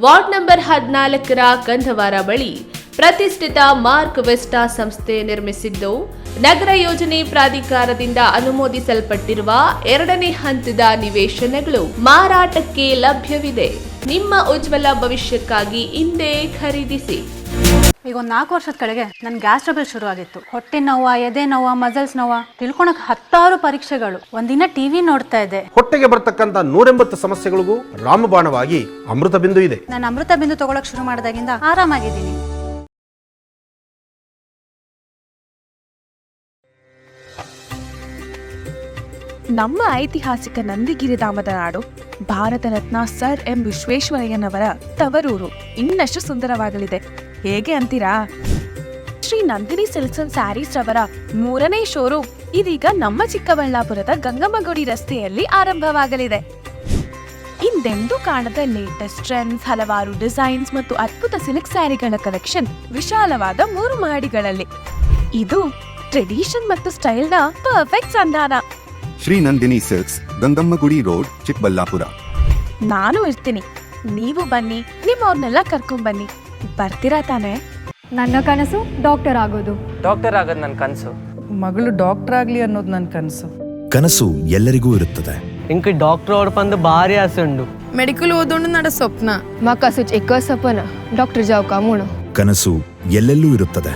ವಾರ್ಡ್ ನಂಬರ್ 14ರ ಕಂದವಾರ ಬಳಿ ಪ್ರತಿಷ್ಠಿತ ಮಾರ್ಕ್ ವೆಸ್ಟಾ ಸಂಸ್ಥೆ ನಿರ್ಮಿಸಿದ್ದು, ನಗರ ಯೋಜನೆ ಪ್ರಾಧಿಕಾರದಿಂದ ಅನುಮೋದಿಸಲ್ಪಟ್ಟಿರುವ 2ನೇ ಹಂತದ ನಿವೇಶನಗಳು ಮಾರಾಟಕ್ಕೆ ಲಭ್ಯವಿದೆ. ನಿಮ್ಮ ಉಜ್ವಲ ಭವಿಷ್ಯಕ್ಕಾಗಿ ಇಂದೇ ಖರೀದಿಸಿ. ಈಗ ಒಂದು 4 ವರ್ಷದ ಕೆಳಗೆ ನನ್ನ ಗ್ಯಾಸ್ ಟ್ರಬಲ್ ಶುರು ಆಗಿತ್ತು. ಹೊಟ್ಟೆ ನೋವು, ಎದೆ ನೋವು, ಮಸಲ್ಸ್ ನೋವು, ತಿಳ್ಕೊಳಕ್ 10 ಪರೀಕ್ಷೆಗಳು. ಒಂದಿನ ಟಿವಿ ನೋಡ್ತಾ ಇದ್ದೆ. ಹೊಟ್ಟೆಗೆ ಬರ್ತಕ್ಕಂಥ 180 ಸಮಸ್ಯೆಗಳಿಗೂ ರಾಮಬಾಣವಾಗಿ ಅಮೃತ ಬಿಂದು ಇದೆ. ನಾನು ಅಮೃತ ಬಿಂದು ತಗೊಳಕ್ ಶುರು ಮಾಡಿದಾಗಿಂದ ಆರಾಮಾಗಿದ್ದೀನಿ. ನಮ್ಮ ಐತಿಹಾಸಿಕ ನಂದಿಗಿರಿ ಧಾಮದ ನಾಡು, ಭಾರತ ರತ್ನ ಸರ್ ಎಂ ವಿಶ್ವೇಶ್ವರಯ್ಯನವರ ತವರೂರು ಇನ್ನಷ್ಟು ಸುಂದರವಾಗಲಿದೆ. ಹೇಗೆ ಅಂತೀರಾ? ಶ್ರೀ ನಂದಿನಿ ಸಿಲ್ಕ್ಸ್ ಅಂಡ್ ಸ್ಯಾರೀಸ್ ರವರ 3ನೇ ಶೋರೂಮ್ ಇದೀಗ ನಮ್ಮ ಚಿಕ್ಕಬಳ್ಳಾಪುರದ ಗಂಗಮ್ಮಗುಡಿ ರಸ್ತೆಯಲ್ಲಿ ಆರಂಭವಾಗಲಿದೆ. ಹಿಂದೆಂದೂ ಕಾಣದ ಲೇಟೆಸ್ಟ್ ಟ್ರೆಂಡ್ಸ್, ಹಲವಾರು ಡಿಸೈನ್ಸ್ ಮತ್ತು ಅದ್ಭುತ ಸಿಲ್ಕ್ ಸ್ಯಾರಿಗಳ ಕಲೆಕ್ಷನ್ ವಿಶಾಲವಾದ 3 ಮಹಡಿಗಳಲ್ಲಿ. ಇದು ಟ್ರೆಡಿಷನ್ ಮತ್ತು ಸ್ಟೈಲ್ನ ಪರ್ಫೆಕ್ಟ್ ಸಂಧಾನ. Shri Nandini silks, Gangammagudi road, Chikkaballapur. ನಾನು ಇರ್ತೀನಿ, ನೀವು ಬನ್ನಿ, ನಿಮ್ಮವ್ರನ್ನೆಲ್ಲ ಕರ್ಕೊಂಡ್ ಬನ್ನಿ. ಬರ್ತೀರಾ ತಾನೆ? ನನ್ನ ಕನಸು ಡಾಕ್ಟರ್ ಆಗೋದು. ಡಾಕ್ಟರ್ ಆಗೋದು ನನ್ನ ಕನಸು. ಮಗಳು ಡಾಕ್ಟರ್ ಆಗ್ಲಿ ಅನ್ನೋದು ನನ್ನ ಕನಸು. ಕನಸು ಎಲ್ಲರಿಗೂ ಇರುತ್ತದೆ. ಇಂಕ ಡಾಕ್ಟರ್ ಓಡ್ಪಂದು ಭಾರಿ ಆಸೆ ಉಂಡು. ಮೆಡಿಕಲ್ ಓದೋಣ ನಡ ಸ್ವಪ್ನ. ಮಕ್ಕಸು ಚಿಕ್ಕ ಸಪನ ಡಾಕ್ಟರ್ ಜಾವ್ ಕಾಮೂಣ. ಕನಸು ಎಲ್ಲೆಲ್ಲೂ ಇರುತ್ತದೆ.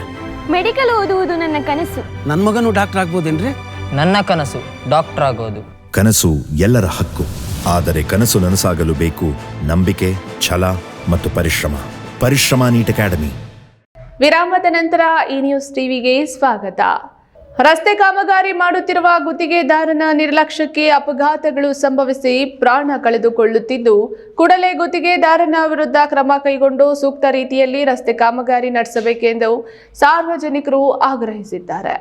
ಮೆಡಿಕಲ್ ಓದುವುದು ನನ್ನ ಕನಸು. ನನ್ನ ಮಗನು ಡಾಕ್ಟರ್ ಆಗ್ಬೋದೇನ್ರಿ? ನನ್ನ ಕನಸು ಡಾಕ್ಟರ್ ಆಗೋದು. ಕನಸು ಎಲ್ಲರ ಹಕ್ಕು, ಆದರೆ ಕನಸು ನನಸಾಗಲು ಬೇಕು ನಂಬಿಕೆ, ಛಲ ಮತ್ತು ಪರಿಶ್ರಮ ನೀಟ್ ಅಕಾಡೆಮಿ. ವಿರಾಮದ ನಂತರ ಈ ನ್ಯೂಸ್ ಟಿವಿಗೆ ಸ್ವಾಗತ. ರಸ್ತೆ ಕಾಮಗಾರಿ ಮಾಡುತ್ತಿರುವ ಗುತ್ತಿಗೆದಾರನ ನಿರ್ಲಕ್ಷ್ಯಕ್ಕೆ ಅಪಘಾತಗಳು ಸಂಭವಿಸಿ ಪ್ರಾಣ ಕಳೆದುಕೊಳ್ಳುತ್ತಿದ್ದು, ಕೂಡಲೇ ಗುತ್ತಿಗೆದಾರನ ವಿರುದ್ಧ ಕ್ರಮ ಕೈಗೊಂಡು ಸೂಕ್ತ ರೀತಿಯಲ್ಲಿ ರಸ್ತೆ ಕಾಮಗಾರಿ ನಡೆಸಬೇಕೆಂದು ಸಾರ್ವಜನಿಕರು ಆಗ್ರಹಿಸಿದ್ದಾರೆ.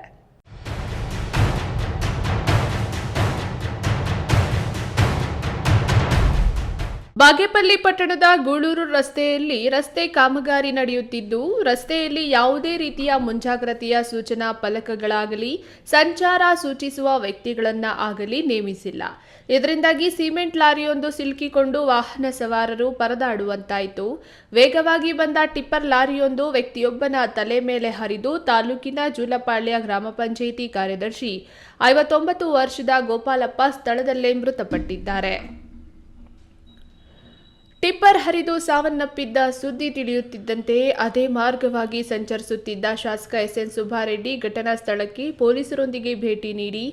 ಬಾಗೇಪಲ್ಲಿ ಪಟ್ಟಣದ ಗೂಳೂರು ರಸ್ತೆಯಲ್ಲಿ ರಸ್ತೆ ಕಾಮಗಾರಿ ನಡೆಯುತ್ತಿದ್ದು, ರಸ್ತೆಯಲ್ಲಿ ಯಾವುದೇ ರೀತಿಯ ಮುಂಜಾಗ್ರತೆಯ ಸೂಚನಾ ಫಲಕಗಳಾಗಲಿ ಸಂಚಾರ ಸೂಚಿಸುವ ವ್ಯಕ್ತಿಗಳನ್ನ ಆಗಲಿ ನೇಮಿಸಿಲ್ಲ. ಇದರಿಂದಾಗಿ ಸಿಮೆಂಟ್ ಲಾರಿಯೊಂದು ಸಿಲುಕಿಕೊಂಡು ವಾಹನ ಸವಾರರು ಪರದಾಡುವಂತಾಯಿತು. ವೇಗವಾಗಿ ಬಂದ ಟಿಪ್ಪರ್ ಲಾರಿಯೊಂದು ವ್ಯಕ್ತಿಯೊಬ್ಬನ ತಲೆ ಮೇಲೆ ಹರಿದು ತಾಲೂಕಿನ ಜೂಲಪಾಳ್ಯ ಗ್ರಾಮ ಪಂಚಾಯಿತಿ ಕಾರ್ಯದರ್ಶಿ 59 ವರ್ಷದ ಗೋಪಾಲಪ್ಪ ಸ್ಥಳದಲ್ಲೇ ಮೃತಪಟ್ಟಿದ್ದಾರೆ. ಟಿಪ್ಪರ್ ಹರಿದು ಸಾವನ್ನಪ್ಪಿದ್ದ ಸುದ್ದಿ ತಿಳಿಯುತ್ತಿದ್ದಂತೆ ಅದೇ ಮಾರ್ಗವಾಗಿ ಸಂಚರಿಸುತ್ತಿದ್ದ ಶಾಸಕ ಎಸ್ಎನ್ ಸುಬ್ಬಾರೆಡ್ಡಿ ಘಟನಾ ಸ್ಥಳಕ್ಕೆ ಪೊಲೀಸರೊಂದಿಗೆ ಭೇಟಿ ನೀಡಿ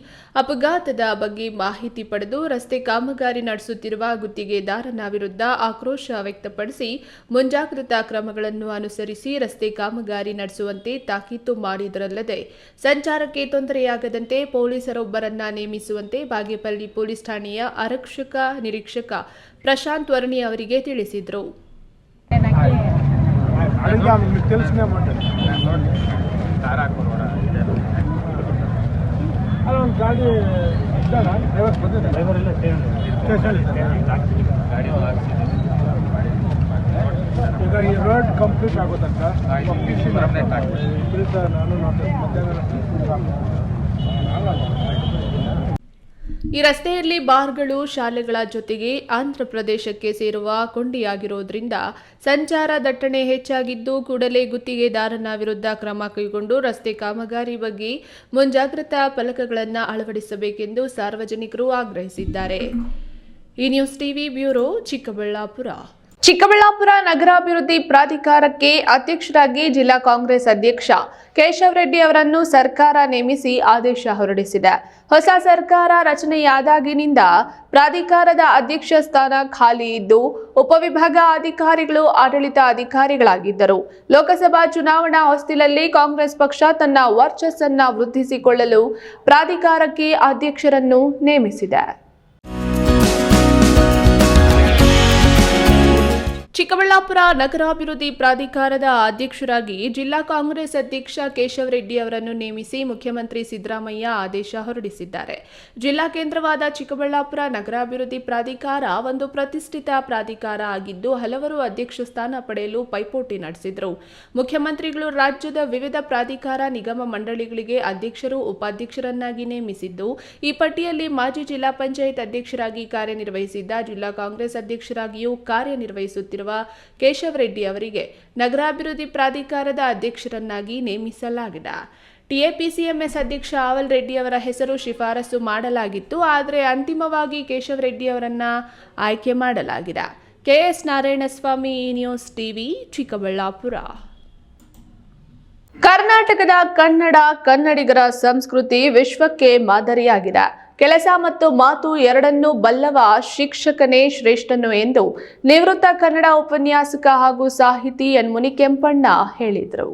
ಅಪಘಾತದ ಬಗ್ಗೆ ಮಾಹಿತಿ ಪಡೆದು ರಸ್ತೆ ಕಾಮಗಾರಿ ನಡೆಸುತ್ತಿರುವ ಗುತ್ತಿಗೆದಾರನ ವಿರುದ್ಧ ಆಕ್ರೋಶ ವ್ಯಕ್ತಪಡಿಸಿ ಮುಂಜಾಗ್ರತಾ ಕ್ರಮಗಳನ್ನು ಅನುಸರಿಸಿ ರಸ್ತೆ ಕಾಮಗಾರಿ ನಡೆಸುವಂತೆ ತಾಕೀತು ಮಾಡಿದರಲ್ಲದೆ ಸಂಚಾರಕ್ಕೆ ತೊಂದರೆಯಾಗದಂತೆ ಪೊಲೀಸರೊಬ್ಬರನ್ನ ನೇಮಿಸುವಂತೆ ಬಾಗೇಪಲ್ಲಿ ಪೊಲೀಸ್ ಠಾಣೆಯ ಆರಕ್ಷಕ ನಿರೀಕ್ಷಕ ಪ್ರಶಾಂತ್ ವರ್ಣಿ ಅವರಿಗೆ ತಿಳಿಸಿದರು. ಈಗ ಈ ರೋಡ್ ಕಂಪ್ಲೀಟ್ ಆಗೋತಂಕ ಈ ರಸ್ತೆಯಲ್ಲಿ ಬಾರ್ಗಳು, ಶಾಲೆಗಳ ಜೊತೆಗೆ ಆಂಧ್ರ ಪ್ರದೇಶಕ್ಕೆ ಸೇರುವ ಕೊಂಡಿಯಾಗಿರುವುದರಿಂದ ಸಂಚಾರ ದಟ್ಟಣೆ ಹೆಚ್ಚಾಗಿದ್ದು, ಕೂಡಲೇ ಗುತ್ತಿಗೆದಾರನ ವಿರುದ್ಧ ಕ್ರಮ ಕೈಗೊಂಡು ರಸ್ತೆ ಕಾಮಗಾರಿ ಬಗ್ಗೆ ಮುಂಜಾಗ್ರತಾ ಫಲಕಗಳನ್ನು ಅಳವಡಿಸಬೇಕೆಂದು ಸಾರ್ವಜನಿಕರು ಆಗ್ರಹಿಸಿದ್ದಾರೆ. ಈ news TV bureau, Chikkaballapur. Chikkaballapur ನಗರಾಭಿವೃದ್ಧಿ ಪ್ರಾಧಿಕಾರಕ್ಕೆ ಅಧ್ಯಕ್ಷರಾಗಿ ಜಿಲ್ಲಾ ಕಾಂಗ್ರೆಸ್ ಅಧ್ಯಕ್ಷ ಕೇಶವ್ ರೆಡ್ಡಿ ಅವರನ್ನು ಸರ್ಕಾರ ನೇಮಿಸಿ ಆದೇಶ ಹೊರಡಿಸಿದೆ. ಹೊಸ ಸರ್ಕಾರ ರಚನೆಯಾದಾಗಿನಿಂದ ಪ್ರಾಧಿಕಾರದ ಅಧ್ಯಕ್ಷ ಸ್ಥಾನ ಖಾಲಿ ಇದ್ದು, ಉಪವಿಭಾಗ ಅಧಿಕಾರಿಗಳು ಆಡಳಿತ ಅಧಿಕಾರಿಗಳಾಗಿದ್ದರು. ಲೋಕಸಭಾ ಚುನಾವಣಾ ಹೊಸ್ತಿಲಲ್ಲಿ ಕಾಂಗ್ರೆಸ್ ಪಕ್ಷ ತನ್ನ ವರ್ಚಸ್ಸನ್ನ ವೃದ್ಧಿಸಿಕೊಳ್ಳಲು ಪ್ರಾಧಿಕಾರಕ್ಕೆ ಅಧ್ಯಕ್ಷರನ್ನು ನೇಮಿಸಿದೆ. ಚಿಕ್ಕಬಳ್ಳಾಪುರ ನಗರಾಭಿವೃದ್ಧಿ ಪ್ರಾಧಿಕಾರದ ಅಧ್ಯಕ್ಷರಾಗಿ ಜಿಲ್ಲಾ ಕಾಂಗ್ರೆಸ್ ಅಧ್ಯಕ್ಷ ಕೇಶವ್ ರೆಡ್ಡಿ ಅವರನ್ನು ನೇಮಿಸಿ ಮುಖ್ಯಮಂತ್ರಿ ಸಿದ್ದರಾಮಯ್ಯ ಆದೇಶ ಹೊರಡಿಸಿದ್ದಾರೆ. ಜಿಲ್ಲಾ ಕೇಂದ್ರವಾದ ಚಿಕ್ಕಬಳ್ಳಾಪುರ ನಗರಾಭಿವೃದ್ಧಿ ಪ್ರಾಧಿಕಾರ ಒಂದು ಪ್ರತಿಷ್ಠಿತ ಪ್ರಾಧಿಕಾರ ಆಗಿದ್ದು, ಹಲವರು ಅಧ್ಯಕ್ಷ ಸ್ಥಾನ ಪಡೆಯಲು ಪೈಪೋಟಿ ನಡೆಸಿದರು. ಮುಖ್ಯಮಂತ್ರಿಗಳು ರಾಜ್ಯದ ವಿವಿಧ ಪ್ರಾಧಿಕಾರ, ನಿಗಮ ಮಂಡಳಿಗಳಿಗೆ ಅಧ್ಯಕ್ಷರು, ಉಪಾಧ್ಯಕ್ಷರನ್ನಾಗಿ ನೇಮಿಸಿದ್ದು, ಈ ಪಟ್ಟಿಯಲ್ಲಿ ಮಾಜಿ ಜಿಲ್ಲಾ ಪಂಚಾಯತ್ ಅಧ್ಯಕ್ಷರಾಗಿ ಕಾರ್ಯನಿರ್ವಹಿಸಿದ್ದ, ಜಿಲ್ಲಾ ಕಾಂಗ್ರೆಸ್ ಅಧ್ಯಕ್ಷರಾಗಿಯೂ ಕಾರ್ಯನಿರ್ವಹಿಸುತ್ತಿರುವ ಕೇಶವ್ ರೆಡ್ಡಿ ಅವರಿಗೆ ನಗರಾಭಿವೃದ್ಧಿ ಪ್ರಾಧಿಕಾರದ ಅಧ್ಯಕ್ಷರನ್ನಾಗಿ ನೇಮಿಸಲಾಗಿದೆ. ಟಿಎಪಿಸಿಎಂಎಸ್ ಅಧ್ಯಕ್ಷ ಆವಲ್ ರೆಡ್ಡಿ ಅವರ ಹೆಸರು ಶಿಫಾರಸು ಮಾಡಲಾಗಿತ್ತು. ಆದರೆ ಅಂತಿಮವಾಗಿ ಕೇಶವ್ ರೆಡ್ಡಿ ಅವರನ್ನ ಆಯ್ಕೆ ಮಾಡಲಾಗಿದೆ. KS Narayanaswamy, news TV, Chikkaballapur. ಕರ್ನಾಟಕದ ಕನ್ನಡಿಗರ ಸಂಸ್ಕೃತಿ ವಿಶ್ವಕ್ಕೆ ಮಾದರಿಯಾಗಿದೆ. ಕೆಲಸ ಮತ್ತು ಮಾತು ಎರಡನ್ನೂ ಬಲ್ಲವ ಶಿಕ್ಷಕನೇ ಶ್ರೇಷ್ಠನು ಎಂದು ನಿವೃತ್ತ ಕನ್ನಡ ಉಪನ್ಯಾಸಕ ಹಾಗೂ ಸಾಹಿತಿ ಎನ್ ಮುನಿಕೆಂಪಣ್ಣ ಹೇಳಿದರು.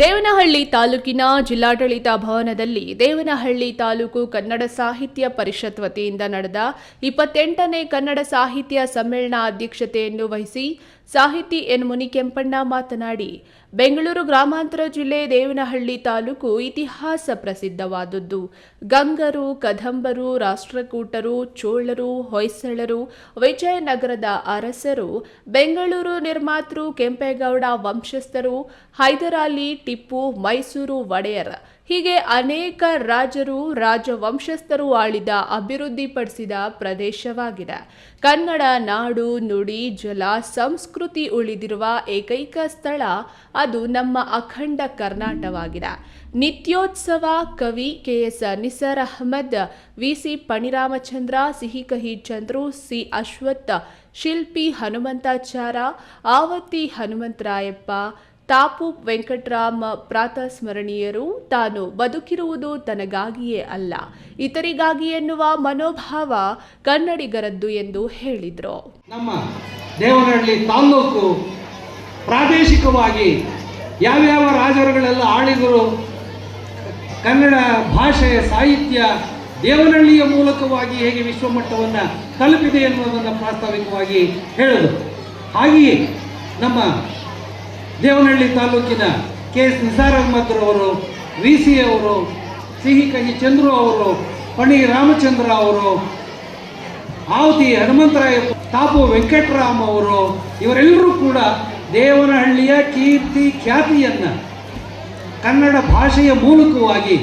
ದೇವನಹಳ್ಳಿ ತಾಲೂಕಿನ ಜಿಲ್ಲಾಡಳಿತ ಭವನದಲ್ಲಿ ದೇವನಹಳ್ಳಿ ತಾಲೂಕು ಕನ್ನಡ ಸಾಹಿತ್ಯ ಪರಿಷತ್ ವತಿಯಿಂದ ನಡೆದ 28ನೇ ಕನ್ನಡ ಸಾಹಿತ್ಯ ಸಮ್ಮೇಳನ ಅಧ್ಯಕ್ಷತೆಯನ್ನು ವಹಿಸಿ ಸಾಹಿತಿ ಎನ್ ಮುನಿಕೆಂಪಣ್ಣ ಮಾತನಾಡಿ, ಬೆಂಗಳೂರು ಗ್ರಾಮಾಂತರ ಜಿಲ್ಲೆ ದೇವನಹಳ್ಳಿ ತಾಲೂಕು ಇತಿಹಾಸ ಪ್ರಸಿದ್ಧವಾದದ್ದು. ಗಂಗರು, ಕದಂಬರು, ರಾಷ್ಟ್ರಕೂಟರು, ಚೋಳರು, ಹೊಯ್ಸಳರು, ವಿಜಯನಗರದ ಅರಸರು, ಬೆಂಗಳೂರು ನಿರ್ಮಾತೃ ಕೆಂಪೇಗೌಡ ವಂಶಸ್ಥರು, ಹೈದರಾಲಿ, ಟಿಪ್ಪು, ಮೈಸೂರು ಒಡೆಯರ್ ಹೀಗೆ ಅನೇಕ ರಾಜರು, ರಾಜವಂಶಸ್ಥರು ಆಳಿದ, ಅಭಿವೃದ್ಧಿಪಡಿಸಿದ ಪ್ರದೇಶವಾಗಿದೆ. ಕನ್ನಡ ನಾಡು, ನುಡಿ, ಜಲ, ಸಂಸ್ಕೃತಿ ಉಳಿದಿರುವ ಏಕೈಕ ಸ್ಥಳ ಅದು ನಮ್ಮ ಅಖಂಡ ಕರ್ನಾಟಕವಾಗಿದೆ. ನಿತ್ಯೋತ್ಸವ ಕವಿ ಕೆಎಸ್ ನಿಸಾರ್ ಅಹಮದ್, ವಿಸಿ ಪಣಿರಾಮಚಂದ್ರ, ಸಿಹಿಕಹಿ ಚಂದ್ರು, ಸಿ ಅಶ್ವಥ್, ಶಿಲ್ಪಿ ಹನುಮಂತಾಚಾರ, ಆವತಿ ಹನುಮಂತರಾಯಪ್ಪ, ತಾಪು ವೆಂಕಟರಾಮ ಪ್ರಾತಸ್ಮರಣೀಯರು. ತಾನು ಬದುಕಿರುವುದು ತನಗಾಗಿಯೇ ಅಲ್ಲ, ಇತರಿಗಾಗಿ ಎನ್ನುವ ಮನೋಭಾವ ಕನ್ನಡಿಗರದ್ದು ಎಂದು ಹೇಳಿದರು. ನಮ್ಮ ದೇವನಹಳ್ಳಿ ತಾಲ್ಲೂಕು ಪ್ರಾದೇಶಿಕವಾಗಿ ಯಾವ್ಯಾವ ರಾಜರುಗಳೆಲ್ಲ ಆಳಿದರು, ಕನ್ನಡ ಭಾಷೆ ಸಾಹಿತ್ಯ ದೇವನಹಳ್ಳಿಯ ಮೂಲಕವಾಗಿ ಹೇಗೆ ವಿಶ್ವಮಟ್ಟವನ್ನು ತಲುಪಿದೆ ಎನ್ನುವುದನ್ನು ಪ್ರಾಸ್ತಾವಿಕವಾಗಿ ಹೇಳಿದರು. ಹಾಗೆಯೇ ನಮ್ಮ ದೇವನಹಳ್ಳಿ ತಾಲೂಕಿನ ಕೆ.ಎಸ್. ನಿಸಾರ್ ಅಹಮದ್ರವರು, VC ಅವರು, ಸಿಹಿ ಕಹಿ ಚಂದ್ರು ಅವರು, ಪಣಿ ರಾಮಚಂದ್ರ ಅವರು, ಆವತಿ ಹನುಮಂತರಾಯ, ತಾಪು ವೆಂಕಟರಾಮ ಅವರು, ಇವರೆಲ್ಲರೂ ಕೂಡ ದೇವನಹಳ್ಳಿಯ ಕೀರ್ತಿ ಖ್ಯಾತಿಯನ್ನು ಕನ್ನಡ ಭಾಷೆಯ ಮೂಲಕವಾಗಿ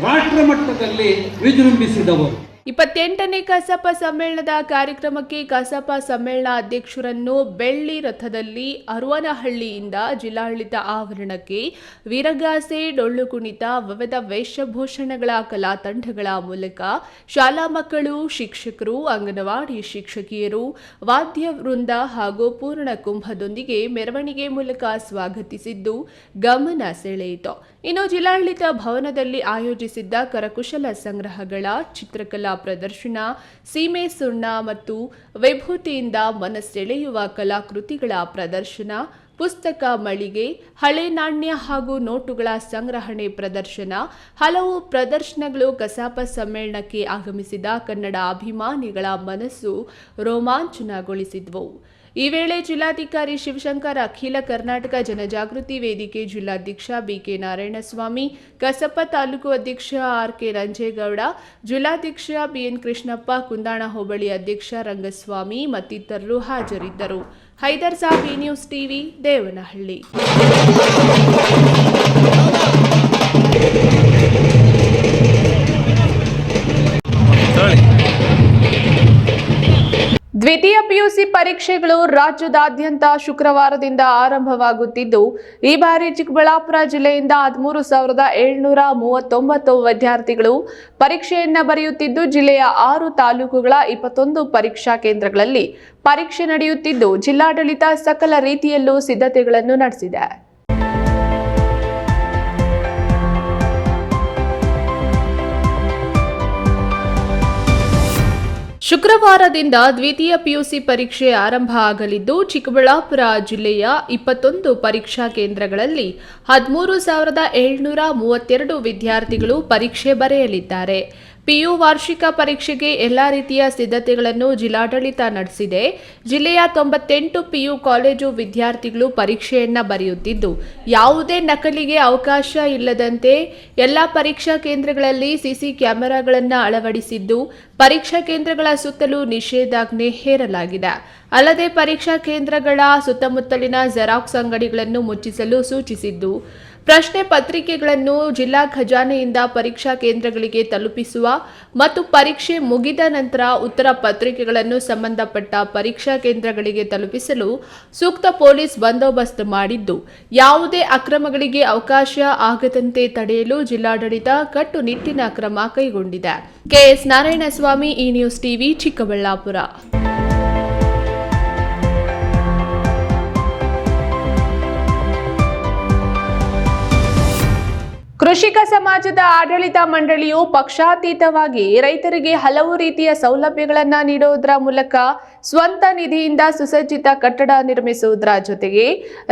ರಾಷ್ಟ್ರ ಮಟ್ಟದಲ್ಲಿ ವಿಜೃಂಭಿಸಿದವರು. 28ನೇ ಕಸಾಪ ಸಮ್ಮೇಳನದ ಕಾರ್ಯಕ್ರಮಕ್ಕೆ ಕಸಾಪ ಸಮ್ಮೇಳನ ಅಧ್ಯಕ್ಷರನ್ನು ಬೆಳ್ಳಿ ರಥದಲ್ಲಿ ಅರುವನಹಳ್ಳಿಯಿಂದ ಜಿಲ್ಲಾಡಳಿತ ಆವರಣಕ್ಕೆ ವೀರಗಾಸೆ, ಡೊಳ್ಳು ಕುಣಿತ, ವಿವಿಧ ವೇಷಭೂಷಣಗಳ ಕಲಾ ತಂಡಗಳ ಮೂಲಕ ಶಾಲಾ ಮಕ್ಕಳು, ಶಿಕ್ಷಕರು, ಅಂಗನವಾಡಿ ಶಿಕ್ಷಕಿಯರು, ವಾದ್ಯ ವೃಂದ ಹಾಗೂ ಪೂರ್ಣ ಕುಂಭದೊಂದಿಗೆ ಮೆರವಣಿಗೆ ಮೂಲಕ ಸ್ವಾಗತಿಸಿದ್ದು ಗಮನ ಸೆಳೆಯಿತು. ಇನ್ನು ಜಿಲ್ಲಾಡಳಿತ ಭವನದಲ್ಲಿ ಆಯೋಜಿಸಿದ್ದ ಕರಕುಶಲ ಸಂಗ್ರಹಗಳ, ಚಿತ್ರಕಲಾ ಪ್ರದರ್ಶನ, ಸೀಮೆ ಸುಣ್ಣ ಮತ್ತು ವಿಭೂತಿಯಿಂದ ಮನಸೆಳೆಯುವ ಕಲಾಕೃತಿಗಳ ಪ್ರದರ್ಶನ, ಪುಸ್ತಕ ಮಳಿಗೆ, ಹಳೆ ನಾಣ್ಯ ಹಾಗೂ ನೋಟುಗಳ ಸಂಗ್ರಹಣೆ ಪ್ರದರ್ಶನ, ಹಲವು ಪ್ರದರ್ಶನಗಳು ಕಸಾಪ ಸಮ್ಮೇಳನಕ್ಕೆ ಆಗಮಿಸಿದ ಕನ್ನಡ ಅಭಿಮಾನಿಗಳ ಮನಸ್ಸು ರೋಮಾಂಚನಗೊಳಿಸಿದವು. ಈ ವೇಳೆ ಜಿಲ್ಲಾಧಿಕಾರಿ ಶಿವಶಂಕರ್, ಅಖಿಲ ಕರ್ನಾಟಕ ಜನಜಾಗೃತಿ ವೇದಿಕೆ ಜಿಲ್ಲಾಧ್ಯಕ್ಷ BK ನಾರಾಯಣಸ್ವಾಮಿ, ಕಸಾಪ ತಾಲೂಕು ಅಧ್ಯಕ್ಷ RK ರಂಜೇಗೌಡ, ಜಿಲ್ಲಾಧ್ಯಕ್ಷ BN ಕೃಷ್ಣಪ್ಪ, ಕುಂದಾಣ ಹೋಬಳಿ ಅಧ್ಯಕ್ಷ ರಂಗಸ್ವಾಮಿ ಮತ್ತಿತರರು ಹಾಜರಿದ್ದರು. Haidar Sab, news TV, Devanahalli. ದ್ವಿತೀಯ PUC ಪರೀಕ್ಷೆಗಳು ರಾಜ್ಯದಾದ್ಯಂತ ಶುಕ್ರವಾರದಿಂದ ಆರಂಭವಾಗುತ್ತಿದ್ದು, ಈ ಬಾರಿ ಚಿಕ್ಕಬಳ್ಳಾಪುರ ಜಿಲ್ಲೆಯಿಂದ 13,739 ವಿದ್ಯಾರ್ಥಿಗಳು ಪರೀಕ್ಷೆಯನ್ನ ಬರೆಯುತ್ತಿದ್ದು, ಜಿಲ್ಲೆಯ 6 ತಾಲೂಕುಗಳ 21 ಪರೀಕ್ಷಾ ಕೇಂದ್ರಗಳಲ್ಲಿ ಪರೀಕ್ಷೆ ನಡೆಯುತ್ತಿದ್ದು, ಜಿಲ್ಲಾಡಳಿತ ಸಕಲ ರೀತಿಯಲ್ಲೂ ಸಿದ್ಧತೆಗಳನ್ನು ನಡೆಸಿದೆ. ಶುಕ್ರವಾರದಿಂದ ದ್ವಿತೀಯ PUC ಪರೀಕ್ಷೆ ಆರಂಭ ಆಗಲಿದ್ದು, ಚಿಕ್ಕಬಳ್ಳಾಪುರ ಜಿಲ್ಲೆಯ 21 ಪರೀಕ್ಷಾ ಕೇಂದ್ರಗಳಲ್ಲಿ 13,732 ವಿದ್ಯಾರ್ಥಿಗಳು ಪರೀಕ್ಷೆ ಬರೆಯಲಿದ್ದಾರೆ. PU ವಾರ್ಷಿಕ ಪರೀಕ್ಷೆಗೆ ಎಲ್ಲಾ ರೀತಿಯ ಸಿದ್ಧತೆಗಳನ್ನು ಜಿಲ್ಲಾಡಳಿತ ನಡೆಸಿದೆ. ಜಿಲ್ಲೆಯ 98 PU ಕಾಲೇಜು ವಿದ್ಯಾರ್ಥಿಗಳು ಪರೀಕ್ಷೆಯನ್ನ ಬರೆಯುತ್ತಿದ್ದು, ಯಾವುದೇ ನಕಲಿಗೆ ಅವಕಾಶ ಇಲ್ಲದಂತೆ ಎಲ್ಲಾ ಪರೀಕ್ಷಾ ಕೇಂದ್ರಗಳಲ್ಲಿ CC ಕ್ಯಾಮೆರಾಗಳನ್ನು ಅಳವಡಿಸಿದ್ದು, ಪರೀಕ್ಷಾ ಕೇಂದ್ರಗಳ ಸುತ್ತಲೂ ನಿಷೇಧಾಜ್ಞೆ ಹೇರಲಾಗಿದೆ. ಅಲ್ಲದೆ ಪರೀಕ್ಷಾ ಕೇಂದ್ರಗಳ ಸುತ್ತಮುತ್ತಲಿನ ಜೆರಾಕ್ಸ್ ಅಂಗಡಿಗಳನ್ನು ಮುಚ್ಚಿಸಲು ಸೂಚಿಸಿದ್ದು, ಪ್ರಶ್ನೆ ಪತ್ರಿಕೆಗಳನ್ನು ಜಿಲ್ಲಾ ಖಜಾನೆಯಿಂದ ಪರೀಕ್ಷಾ ಕೇಂದ್ರಗಳಿಗೆ ತಲುಪಿಸುವ ಮತ್ತು ಪರೀಕ್ಷೆ ಮುಗಿದ ನಂತರ ಉತ್ತರ ಪತ್ರಿಕೆಗಳನ್ನು ಸಂಬಂಧಪಟ್ಟ ಪರೀಕ್ಷಾ ಕೇಂದ್ರಗಳಿಗೆ ತಲುಪಿಸಲು ಸೂಕ್ತ ಪೊಲೀಸ್ ಬಂದೋಬಸ್ತ್ ಮಾಡಿದ್ದು, ಯಾವುದೇ ಅಕ್ರಮಗಳಿಗೆ ಅವಕಾಶ ಆಗದಂತೆ ತಡೆಯಲು ಜಿಲ್ಲಾಡಳಿತ ಕಟ್ಟುನಿಟ್ಟಿನ ಕ್ರಮ ಕೈಗೊಂಡಿದೆ. KS Narayanaswamy, news TV, Chikkaballapur. ಕೃಷಿಕ ಸಮಾಜದ ಆಡಳಿತ ಮಂಡಳಿಯು ಪಕ್ಷಾತೀತವಾಗಿ ರೈತರಿಗೆ ಹಲವು ರೀತಿಯ ಸೌಲಭ್ಯಗಳನ್ನು ನೀಡುವುದರ ಮೂಲಕ ಸ್ವಂತ ನಿಧಿಯಿಂದ ಸುಸಜ್ಜಿತ ಕಟ್ಟಡ ನಿರ್ಮಿಸುವುದರ ಜೊತೆಗೆ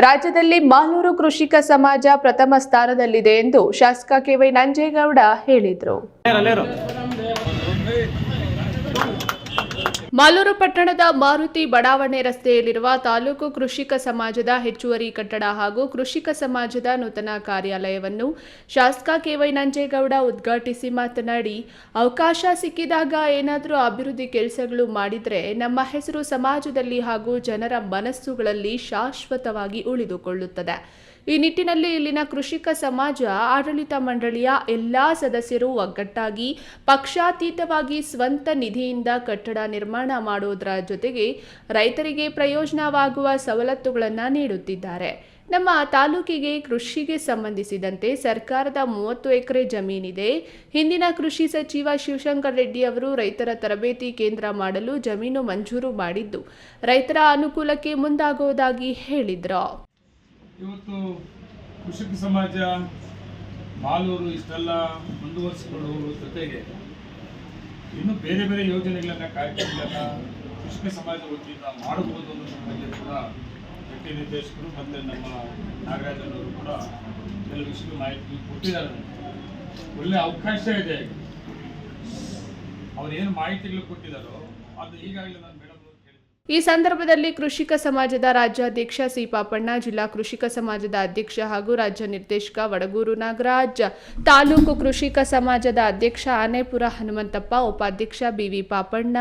ರಾಜ್ಯದಲ್ಲಿ ಮಾಲೂರು ಕೃಷಿಕ ಸಮಾಜ ಪ್ರಥಮ ಸ್ಥಾನದಲ್ಲಿದೆ ಎಂದು ಶಾಸಕ KY ನಂಜೇಗೌಡ ಹೇಳಿದರು. ಮಾಲೂರು ಪಟ್ಟಣದ ಮಾರುತಿ ಬಡಾವಣೆ ರಸ್ತೆಯಲ್ಲಿರುವ ತಾಲೂಕು ಕೃಷಿಕ ಸಮಾಜದ ಹೆಚ್ಚುವರಿ ಕಟ್ಟಡ ಹಾಗೂ ಕೃಷಿಕ ಸಮಾಜದ ನೂತನ ಕಾರ್ಯಾಲಯವನ್ನು ಶಾಸಕ KY ನಂಜೇಗೌಡ ಉದ್ಘಾಟಿಸಿ ಮಾತನಾಡಿ, ಅವಕಾಶ ಸಿಕ್ಕಿದಾಗ ಏನಾದರೂ ಅಭಿವೃದ್ಧಿ ಕೆಲಸಗಳು ಮಾಡಿದರೆ ನಮ್ಮ ಹೆಸರು ಸಮಾಜದಲ್ಲಿ ಹಾಗೂ ಜನರ ಮನಸ್ಸುಗಳಲ್ಲಿ ಶಾಶ್ವತವಾಗಿ ಉಳಿದುಕೊಳ್ಳುತ್ತದೆ. ಈ ನಿಟ್ಟಿನಲ್ಲಿ ಇಲ್ಲಿನ ಕೃಷಿಕ ಸಮಾಜ ಆಡಳಿತ ಮಂಡಳಿಯ ಎಲ್ಲಾ ಸದಸ್ಯರು ಒಗ್ಗಟ್ಟಾಗಿ ಪಕ್ಷಾತೀತವಾಗಿ ಸ್ವಂತ ನಿಧಿಯಿಂದ ಕಟ್ಟಡ ನಿರ್ಮಾಣ ಮಾಡುವುದರ ಜೊತೆಗೆ ರೈತರಿಗೆ ಪ್ರಯೋಜನವಾಗುವ ಸವಲತ್ತುಗಳನ್ನು ನೀಡುತ್ತಿದ್ದಾರೆ. ನಮ್ಮ ತಾಲೂಕಿಗೆ ಕೃಷಿಗೆ ಸಂಬಂಧಿಸಿದಂತೆ ಸರ್ಕಾರದ 30 ಎಕರೆ ಜಮೀನಿದೆ. ಹಿಂದಿನ ಕೃಷಿ ಸಚಿವ ಶಿವಶಂಕರ್ ರೆಡ್ಡಿ ಅವರು ರೈತರ ತರಬೇತಿ ಕೇಂದ್ರ ಮಾಡಲು ಜಮೀನು ಮಂಜೂರು ಮಾಡಿದ್ದು, ರೈತರ ಅನುಕೂಲಕ್ಕೆ ಮುಂದಾಗುವುದಾಗಿ ಹೇಳಿದರು. ಇವತ್ತು ಕೃಷಿಕ ಸಮಾಜ ಮಾಲೂರು ಇಷ್ಟೆಲ್ಲ ಮುಂದುವರಿಸಿಕೊಳ್ಳುವ ಜೊತೆಗೆ ಇನ್ನು ಬೇರೆ ಬೇರೆ ಯೋಜನೆಗಳನ್ನು ಕಾರ್ಯಕ್ರಮಗಳನ್ನು ಕೃಷಿಕ ಸಮಾಜ ವತಿಯಿಂದ ಮಾಡಬಹುದು ಅನ್ನೋದ್ರ ಬಗ್ಗೆ ಕೂಡ ಗಟ್ಟಿ ನಿರ್ದೇಶಕರು ಮತ್ತು ನಮ್ಮ ನಾಗರಾಜನವರು ಕೂಡ ಕೆಲವು ವಿಷಯ ಮಾಹಿತಿ ಕೊಟ್ಟಿದ್ದಾರೆ. ಒಳ್ಳೆ ಅವಕಾಶ ಇದೆ. ಅವರೇನು ಮಾಹಿತಿಗಳು ಕೊಟ್ಟಿದ್ದಾರೋ ಅದು ಈಗಾಗಲೇ ನಾನು ಮೇಡಮ್ ಈ ಸಂದರ್ಭದಲ್ಲಿ ಕೃಷಿಕ ಸಮಾಜದ ರಾಜ್ಯಾಧ್ಯಕ್ಷ ಸಿ ಪಾಪಣ್ಣ, ಜಿಲ್ಲಾ ಕೃಷಿಕ ಸಮಾಜದ ಅಧ್ಯಕ್ಷ ಹಾಗೂ ರಾಜ್ಯ ನಿರ್ದೇಶಕ ವಡಗೂರು ನಾಗರಾಜ್, ತಾಲೂಕು ಕೃಷಿಕ ಸಮಾಜದ ಅಧ್ಯಕ್ಷ ಆನೇಪುರ ಹನುಮಂತಪ್ಪ, ಉಪಾಧ್ಯಕ್ಷ ಬಿವಿ ಪಾಪಣ್ಣ,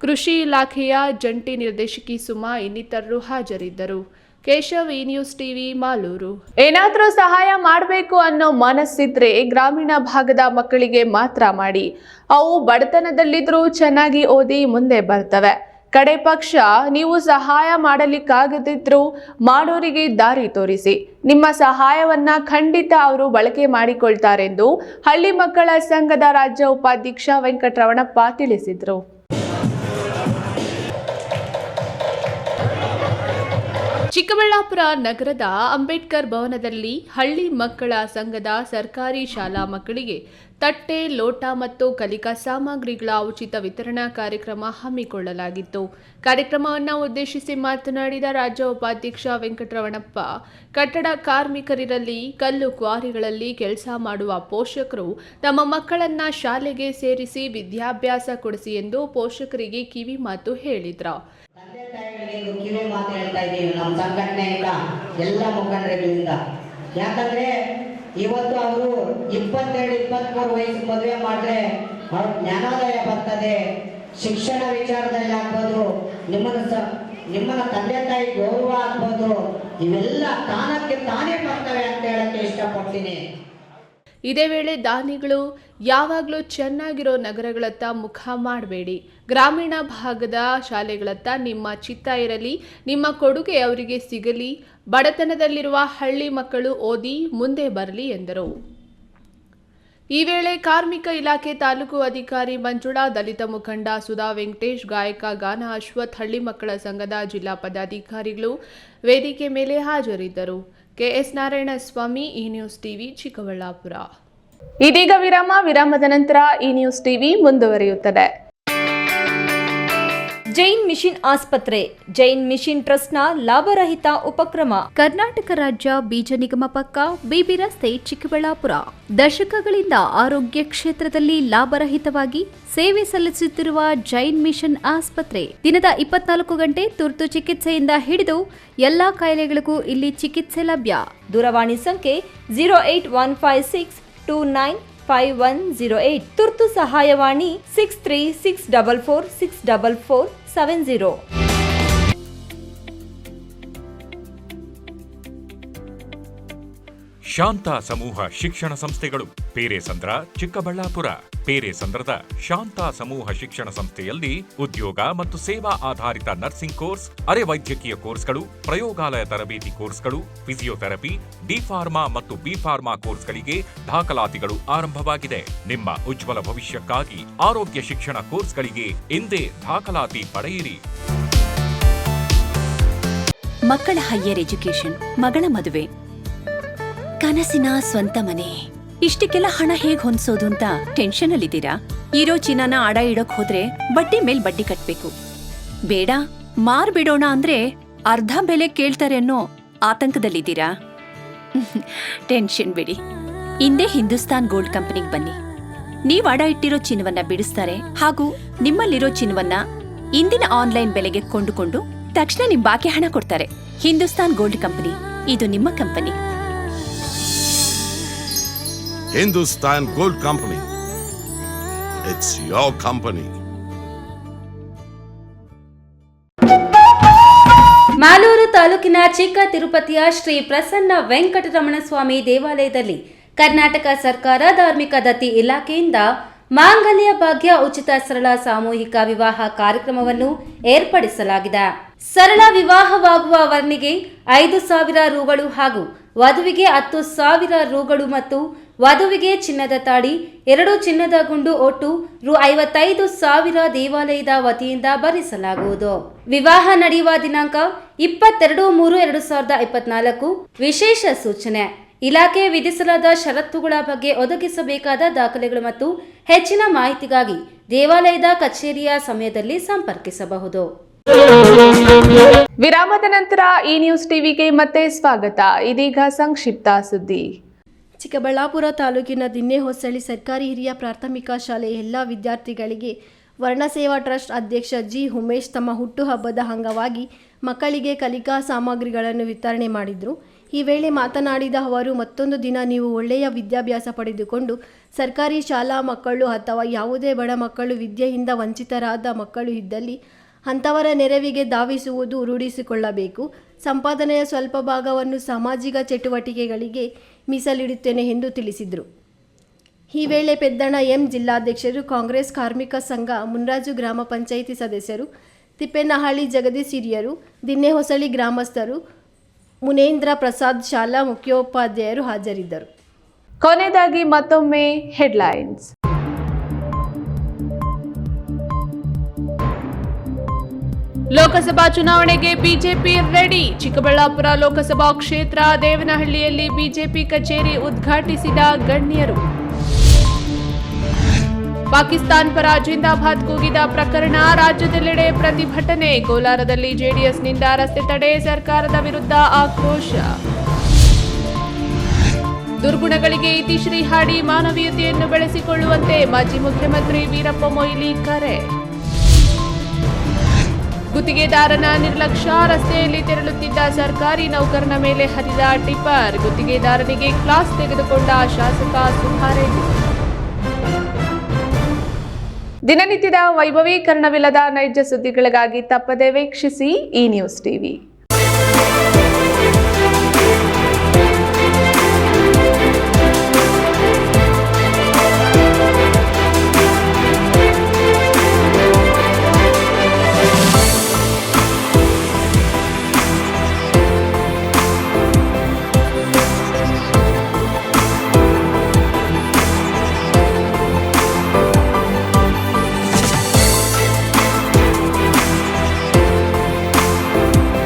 ಕೃಷಿ ಇಲಾಖೆಯ ಜಂಟಿ ನಿರ್ದೇಶಕಿ ಸುಮಾ ಇನ್ನಿತರರು ಹಾಜರಿದ್ದರು. ಕೇಶವ್, ಈ ನ್ಯೂಸ್ ಟಿವಿ, ಮಾಲೂರು. ಏನಾದರೂ ಸಹಾಯ ಮಾಡಬೇಕು ಅನ್ನೋ ಮನಸ್ಸಿದ್ರೆ ಗ್ರಾಮೀಣ ಭಾಗದ ಮಕ್ಕಳಿಗೆ ಮಾತ್ರ ಮಾಡಿ. ಅವು ಬಡತನದಲ್ಲಿದ್ರೂ ಚೆನ್ನಾಗಿ ಓದಿ ಮುಂದೆ ಬರ್ತವೆ. ಕಡೆ ಪಕ್ಷ ನೀವು ಸಹಾಯ ಮಾಡಲಿಕ್ಕಾಗದಿದ್ರೂ ಮಾಡೋರಿಗೆ ದಾರಿ ತೋರಿಸಿ. ನಿಮ್ಮ ಸಹಾಯವನ್ನ ಖಂಡಿತ ಅವರು ಬಳಕೆ ಮಾಡಿಕೊಳ್ತಾರೆಂದು ಹಳ್ಳಿ ಮಕ್ಕಳ ಸಂಘದ ರಾಜ್ಯ ಉಪಾಧ್ಯಕ್ಷ ವೆಂಕಟರಮಣಪ್ಪ ತಿಳಿಸಿದರು. ಚಿಕ್ಕಬಳ್ಳಾಪುರ ನಗರದ ಅಂಬೇಡ್ಕರ್ ಭವನದಲ್ಲಿ ಹಳ್ಳಿ ಮಕ್ಕಳ ಸಂಘದ ಸರ್ಕಾರಿ ಶಾಲಾ ಮಕ್ಕಳಿಗೆ ತಟ್ಟೆ, ಲೋಟ ಮತ್ತು ಕಲಿಕಾ ಸಾಮಗ್ರಿಗಳ ಉಚಿತ ವಿತರಣಾ ಕಾರ್ಯಕ್ರಮ ಹಮ್ಮಿಕೊಳ್ಳಲಾಗಿತ್ತು. ಕಾರ್ಯಕ್ರಮವನ್ನು ಉದ್ದೇಶಿಸಿ ಮಾತನಾಡಿದ ರಾಜ್ಯ ಉಪಾಧ್ಯಕ್ಷ ವೆಂಕಟರಮಣಪ್ಪ, ಕಟ್ಟಡ ಕಾರ್ಮಿಕರಿರಲಿ, ಕಲ್ಲು ಕ್ವಾರಿಗಳಲ್ಲಿ ಕೆಲಸ ಮಾಡುವ ಪೋಷಕರು ತಮ್ಮ ಮಕ್ಕಳನ್ನ ಶಾಲೆಗೆ ಸೇರಿಸಿ ವಿದ್ಯಾಭ್ಯಾಸ ಕೊಡಿಸಿ ಎಂದು ಪೋಷಕರಿಗೆ ಕಿವಿ ಮಾತು ಹೇಳಿದ್ರು. ತಂದೆ ತಾಯಿಗಳಿಗೆ ಕಿವಿ ಮಾತು ಹೇಳ್ತಾ ಇದ್ದೀವಿ ನಮ್ಮ ಸಂಘಟನೆಯಿಂದ, ಎಲ್ಲ ಮುಖಂಡರುಗಳಿಂದ. ಯಾಕಂದ್ರೆ ಇವತ್ತು ಅವರು 22-23 ವಯಸ್ಸು ಮದುವೆ ಮಾಡಿದ್ರೆ ಅವ್ರ ಜ್ಞಾನೋದಯ ಬರ್ತದೆ. ಶಿಕ್ಷಣ ವಿಚಾರದಲ್ಲಿ ಆಗ್ಬೋದು, ನಿಮ್ಮನ್ನ ತಂದೆ ತಾಯಿ ಗೌರವ ಆಗ್ಬೋದು, ಇವೆಲ್ಲ ತಾನಕ್ಕೆ ತಾನೇ ಬರ್ತವೆ ಅಂತ ಹೇಳಕ್ಕೆ ಇಷ್ಟಪಡ್ತೀನಿ. ಇದೇ ವೇಳೆ ದಾನಿಗಳು ಯಾವಾಗಲೂ ಚೆನ್ನಾಗಿರೋ ನಗರಗಳತ್ತ ಮುಖ ಮಾಡಬೇಡಿ. ಗ್ರಾಮೀಣ ಭಾಗದ ಶಾಲೆಗಳತ್ತ ನಿಮ್ಮ ಚಿತ್ತ ಇರಲಿ. ನಿಮ್ಮ ಕೊಡುಗೆ ಅವರಿಗೆ ಸಿಗಲಿ. ಬಡತನದಲ್ಲಿರುವ ಹಳ್ಳಿ ಮಕ್ಕಳು ಓದಿ ಮುಂದೆ ಬರಲಿ ಎಂದರು. ಈ ವೇಳೆ ಕಾರ್ಮಿಕ ಇಲಾಖೆ ತಾಲೂಕು ಅಧಿಕಾರಿ ಮಂಜುಳಾ, ದಲಿತ ಮುಖಂಡ ಸುಧಾ ವೆಂಕಟೇಶ್, ಗಾಯಕ ಗಾನ ಅಶ್ವಥ್, ಹಳ್ಳಿ ಮಕ್ಕಳ ಸಂಘದ ಜಿಲ್ಲಾ ಪದಾಧಿಕಾರಿಗಳು ವೇದಿಕೆ ಮೇಲೆ ಹಾಜರಿದ್ದರು. ಕೆಎಸ್ ನಾರಾಯಣಸ್ವಾಮಿ, ಈ ನ್ಯೂಸ್ ಟಿವಿ, ಚಿಕ್ಕಬಳ್ಳಾಪುರ. ಇದೀಗ ವಿರಾಮದ ನಂತರ ಈ ನ್ಯೂಸ್ ಟಿವಿ ಮುಂದುವರಿಯುತ್ತದೆ. ಜೈನ್ ಮಿಷನ್ ಆಸ್ಪತ್ರೆ, ಜೈನ್ ಮಿಷನ್ ಟ್ರಸ್ಟ್ನ ಲಾಭರಹಿತ ಉಪಕ್ರಮ. ಕರ್ನಾಟಕ ರಾಜ್ಯ ಬೀಜ ನಿಗಮ ಪಕ್ಕ, ಬಿಬಿ ರಸ್ತೆ, ಚಿಕ್ಕಬಳ್ಳಾಪುರ. ದಶಕಗಳಿಂದ ಆರೋಗ್ಯ ಕ್ಷೇತ್ರದಲ್ಲಿ ಲಾಭರಹಿತವಾಗಿ ಸೇವೆ ಸಲ್ಲಿಸುತ್ತಿರುವ ಜೈನ್ ಮಿಷನ್ ಆಸ್ಪತ್ರೆ ದಿನದ 24 ಗಂಟೆ ತುರ್ತು ಚಿಕಿತ್ಸೆಯಿಂದ ಹಿಡಿದು ಎಲ್ಲಾ ಕಾಯಿಲೆಗಳಿಗೂ ಇಲ್ಲಿ ಚಿಕಿತ್ಸೆ ಲಭ್ಯ. ದೂರವಾಣಿ ಸಂಖ್ಯೆ 08156295108. ತುರ್ತು ಸಹಾಯವಾಣಿ 6364464470. ಶಾಂತ ಸಮೂಹ ಶಿಕ್ಷಣ ಸಂಸ್ಥೆಗಳು, ಪೇರೆಸಂದ್ರ, ಚಿಕ್ಕಬಳ್ಳಾಪುರ. ಪೇರೆಸಂದ್ರದ ಶಾಂತ ಸಮೂಹ ಶಿಕ್ಷಣ ಸಂಸ್ಥೆಯಲ್ಲಿ ಉದ್ಯೋಗ ಮತ್ತು ಸೇವಾ ಆಧಾರಿತ ನರ್ಸಿಂಗ್ ಕೋರ್ಸ್, ಅರೆ ವೈದ್ಯಕೀಯ ಕೋರ್ಸ್ಗಳು, ಪ್ರಯೋಗಾಲಯ ತರಬೇತಿ ಕೋರ್ಸ್ಗಳು, ಫಿಸಿಯೋಥೆರಪಿ, ಡಿ ಫಾರ್ಮಾ ಮತ್ತು ಬಿ ಫಾರ್ಮಾ ಕೋರ್ಸ್ಗಳಿಗೆ ದಾಖಲಾತಿಗಳು ಆರಂಭವಾಗಿದೆ. ನಿಮ್ಮ ಉಜ್ವಲ ಭವಿಷ್ಯಕ್ಕಾಗಿ ಆರೋಗ್ಯ ಶಿಕ್ಷಣ ಕೋರ್ಸ್ಗಳಿಗೆ ಇಂದೇ ದಾಖಲಾತಿ ಪಡೆಯಿರಿ. ಮಕ್ಕಳ ಹೈಯರ್ ಎಜುಕೇಶನ್, ಮಗಳ ಮದುವೆ, ಕನಸಿನ ಸ್ವಂತ ಮನೆ, ಇಷ್ಟಕ್ಕೆಲ್ಲ ಹಣ ಹೇಗ್ ಹೊಂದ್ಸೋದು ಅಂತ ಟೆನ್ಷನ್ ಅಲ್ಲಿದ್ದೀರಾ? ಇರೋ ಚಿನ್ನನ ಅಡ ಇಡೋಕ್ ಹೋದ್ರೆ ಬಡ್ಡಿ ಮೇಲ್ ಬಡ್ಡಿ ಕಟ್ಬೇಕು. ಬೇಡ, ಮಾರ್ಬಿಡೋಣ ಅಂದ್ರೆ ಅರ್ಧ ಬೆಲೆ ಕೇಳ್ತಾರೆ ಅನ್ನೋ ಆತಂಕದಲ್ಲಿದ್ದೀರಾ? ಟೆನ್ಷನ್ ಬಿಡಿ, ಇಂದೇ ಹಿಂದೂಸ್ತಾನ್ ಗೋಲ್ಡ್ ಕಂಪನಿಗೆ ಬನ್ನಿ. ನೀವ್ ಅಡ ಇಟ್ಟಿರೋ ಚಿನ್ನವನ್ನ ಬಿಡಿಸ್ತಾರೆ ಹಾಗೂ ನಿಮ್ಮಲ್ಲಿರೋ ಚಿನ್ನವನ್ನ ಇಂದಿನ ಆನ್ಲೈನ್ ಬೆಲೆಗೆ ಕೊಂಡುಕೊಂಡು ತಕ್ಷಣ ನಿಮ್ ಬಾಕಿ ಹಣ ಕೊಡ್ತಾರೆ. ಹಿಂದೂಸ್ತಾನ್ ಗೋಲ್ಡ್ ಕಂಪನಿ, ಇದು ನಿಮ್ಮ company. Hindustan Gold Company. It's your company. Malur ತಾಲೂಕಿನ ಚಿಕ್ಕ ತಿರುಪತಿಯ ಶ್ರೀ ಪ್ರಸನ್ನ ವೆಂಕಟರಮಣ ಸ್ವಾಮಿ ದೇವಾಲಯದಲ್ಲಿ ಕರ್ನಾಟಕ ಸರ್ಕಾರ ಧಾರ್ಮಿಕ ದತ್ತಿ ಇಲಾಖೆಯಿಂದ ಮಾಂಗಲ್ಯ ಭಾಗ್ಯ ಉಚಿತ ಸರಳ ಸಾಮೂಹಿಕ ವಿವಾಹ ಕಾರ್ಯಕ್ರಮವನ್ನು ಏರ್ಪಡಿಸಲಾಗಿದೆ. ಸರಳ ವಿವಾಹವಾಗುವ ವರ್ಣಿಗೆ 5,000 ರೂಗಳು ಹಾಗೂ ವಧುವಿಗೆ 10,000 ರೂಗಳು ಮತ್ತು ವಧುವಿಗೆ ಚಿನ್ನದ ತಾಳಿ, 2 ಚಿನ್ನದ ಗುಂಡು ಒಟ್ಟು ರು 55,000 ದೇವಾಲಯದ ವತಿಯಿಂದ ಭರಿಸಲಾಗುವುದು. ವಿವಾಹ ನಡೆಯುವ ದಿನಾಂಕ 22/3/2024. ವಿಶೇಷ ಸೂಚನೆ: ಇಲಾಖೆ ವಿಧಿಸಲಾದ ಷರತ್ತುಗಳ ಬಗ್ಗೆ ಒದಗಿಸಬೇಕಾದ ದಾಖಲೆಗಳು ಮತ್ತು ಹೆಚ್ಚಿನ ಮಾಹಿತಿಗಾಗಿ ದೇವಾಲಯದ ಕಚೇರಿಯ ಸಮಯದಲ್ಲಿ ಸಂಪರ್ಕಿಸಬಹುದು. ವಿರಾಮದ ನಂತರ ಈ ನ್ಯೂಸ್ ಟಿವಿಗೆ ಮತ್ತೆ ಸ್ವಾಗತ. ಇದೀಗ ಸಂಕ್ಷಿಪ್ತ ಸುದ್ದಿ. ಚಿಕ್ಕಬಳ್ಳಾಪುರ ತಾಲೂಕಿನ ದಿನ್ನೆಹೊಸಳ್ಳಿ ಸರ್ಕಾರಿ ಹಿರಿಯ ಪ್ರಾಥಮಿಕ ಶಾಲೆಯ ಎಲ್ಲ ವಿದ್ಯಾರ್ಥಿಗಳಿಗೆ ವರ್ಣಸೇವಾ ಟ್ರಸ್ಟ್ ಅಧ್ಯಕ್ಷ ಜಿ ಉಮೇಶ್ ತಮ್ಮ ಹುಟ್ಟುಹಬ್ಬದ ಅಂಗವಾಗಿ ಮಕ್ಕಳಿಗೆ ಕಲಿಕಾ ಸಾಮಗ್ರಿಗಳನ್ನು ವಿತರಣೆ ಮಾಡಿದರು. ಈ ವೇಳೆ ಮಾತನಾಡಿದ ಅವರು, ಮತ್ತೊಂದು ದಿನ ನೀವು ಒಳ್ಳೆಯ ವಿದ್ಯಾಭ್ಯಾಸ ಪಡೆದುಕೊಂಡು ಸರ್ಕಾರಿ ಶಾಲಾ ಮಕ್ಕಳು ಅಥವಾ ಯಾವುದೇ ಬಡ ಮಕ್ಕಳು ವಿದ್ಯೆಯಿಂದ ವಂಚಿತರಾದ ಮಕ್ಕಳು ಇದ್ದಲ್ಲಿ ಅಂಥವರ ನೆರವಿಗೆ ಧಾವಿಸುವುದು ರೂಢಿಸಿಕೊಳ್ಳಬೇಕು. ಸಂಪಾದನೆಯ ಸ್ವಲ್ಪ ಭಾಗವನ್ನು ಸಾಮಾಜಿಕ ಚಟುವಟಿಕೆಗಳಿಗೆ ಮೀಸಲಿಡುತ್ತೇನೆ ಎಂದು ತಿಳಿಸಿದರು. ಈ ವೇಳೆ ಪೆದ್ದಣ್ಣ ಎಂ ಜಿಲ್ಲಾಧ್ಯಕ್ಷರು, ಕಾಂಗ್ರೆಸ್ ಕಾರ್ಮಿಕ ಸಂಘ ಮುನ್ರಾಜು ಗ್ರಾಮ ಪಂಚಾಯಿತಿ ಸದಸ್ಯರು, ತಿಪ್ಪೇನಹಳ್ಳಿ ಜಗದೀಶ್ ಹಿರಿಯರು, ದಿನ್ನೆಹೊಸಳ್ಳಿ ಗ್ರಾಮಸ್ಥರು, ಮುನೇಂದ್ರ ಪ್ರಸಾದ್ ಶಾಲಾ ಮುಖ್ಯೋಪಾಧ್ಯಾಯರು ಹಾಜರಿದ್ದರು. ಕೊನೆಯದಾಗಿ ಮತ್ತೊಮ್ಮೆ ಹೆಡ್ಲೈನ್ಸ್. ಲೋಕಸಭಾ ಚುನಾವಣೆಗೆ ಬಿಜೆಪಿ ರೆಡಿ. ಚಿಕ್ಕಬಳ್ಳಾಪುರ ಲೋಕಸಭಾ ಕ್ಷೇತ್ರ ದೇವನಹಳ್ಳಿಯಲ್ಲಿ ಬಿಜೆಪಿ ಕಚೇರಿ ಉದ್ಘಾಟಿಸಿದ ಗಣ್ಯರು. ಪಾಕಿಸ್ತಾನ್ ಪರ ಜಿಂದಾಬಾದ್ ಕೂಗಿದ ಪ್ರಕರಣ ರಾಜ್ಯದೆಲ್ಲೆಡೆ ಪ್ರತಿಭಟನೆ. ಕೋಲಾರದಲ್ಲಿ ಜೆಡಿಎಸ್ನಿಂದ ರಸ್ತೆ ತಡೆ, ಸರ್ಕಾರದ ವಿರುದ್ಧ ಆಕ್ರೋಶ. ದುರ್ಗುಣಗಳಿಗೆ ಇತಿಶ್ರೀ ಹಾಡಿ ಮಾನವೀಯತೆಯನ್ನು ಬೆಳೆಸಿಕೊಳ್ಳುವಂತೆ ಮಾಜಿ ಮುಖ್ಯಮಂತ್ರಿ ವೀರಪ್ಪ ಮೊಯ್ಲಿ ಕರೆ. ಗುತ್ತಿಗೆದಾರನ ನಿರ್ಲಕ್ಷ್ಯ, ರಸ್ತೆಯಲ್ಲಿ ತೆರಳುತ್ತಿದ್ದ ಸರ್ಕಾರಿ ನೌಕರನ ಮೇಲೆ ಹರಿದ ಟಿಪ್ಪರ್. ಗುತ್ತಿಗೆದಾರನಿಗೆ ಕ್ಲಾಸ್ ತೆಗೆದುಕೊಂಡ ಶಾಸಕ ಸುಧಾರೆಡ್ಡಿ. ದಿನನಿತ್ಯದ ವೈಭವೀಕರಣವಿಲ್ಲದ ನೈಜ ಸುದ್ದಿಗಳಿಗಾಗಿ ತಪ್ಪದೆ ವೀಕ್ಷಿಸಿ ಈ ನ್ಯೂಸ್ ಟಿವಿ.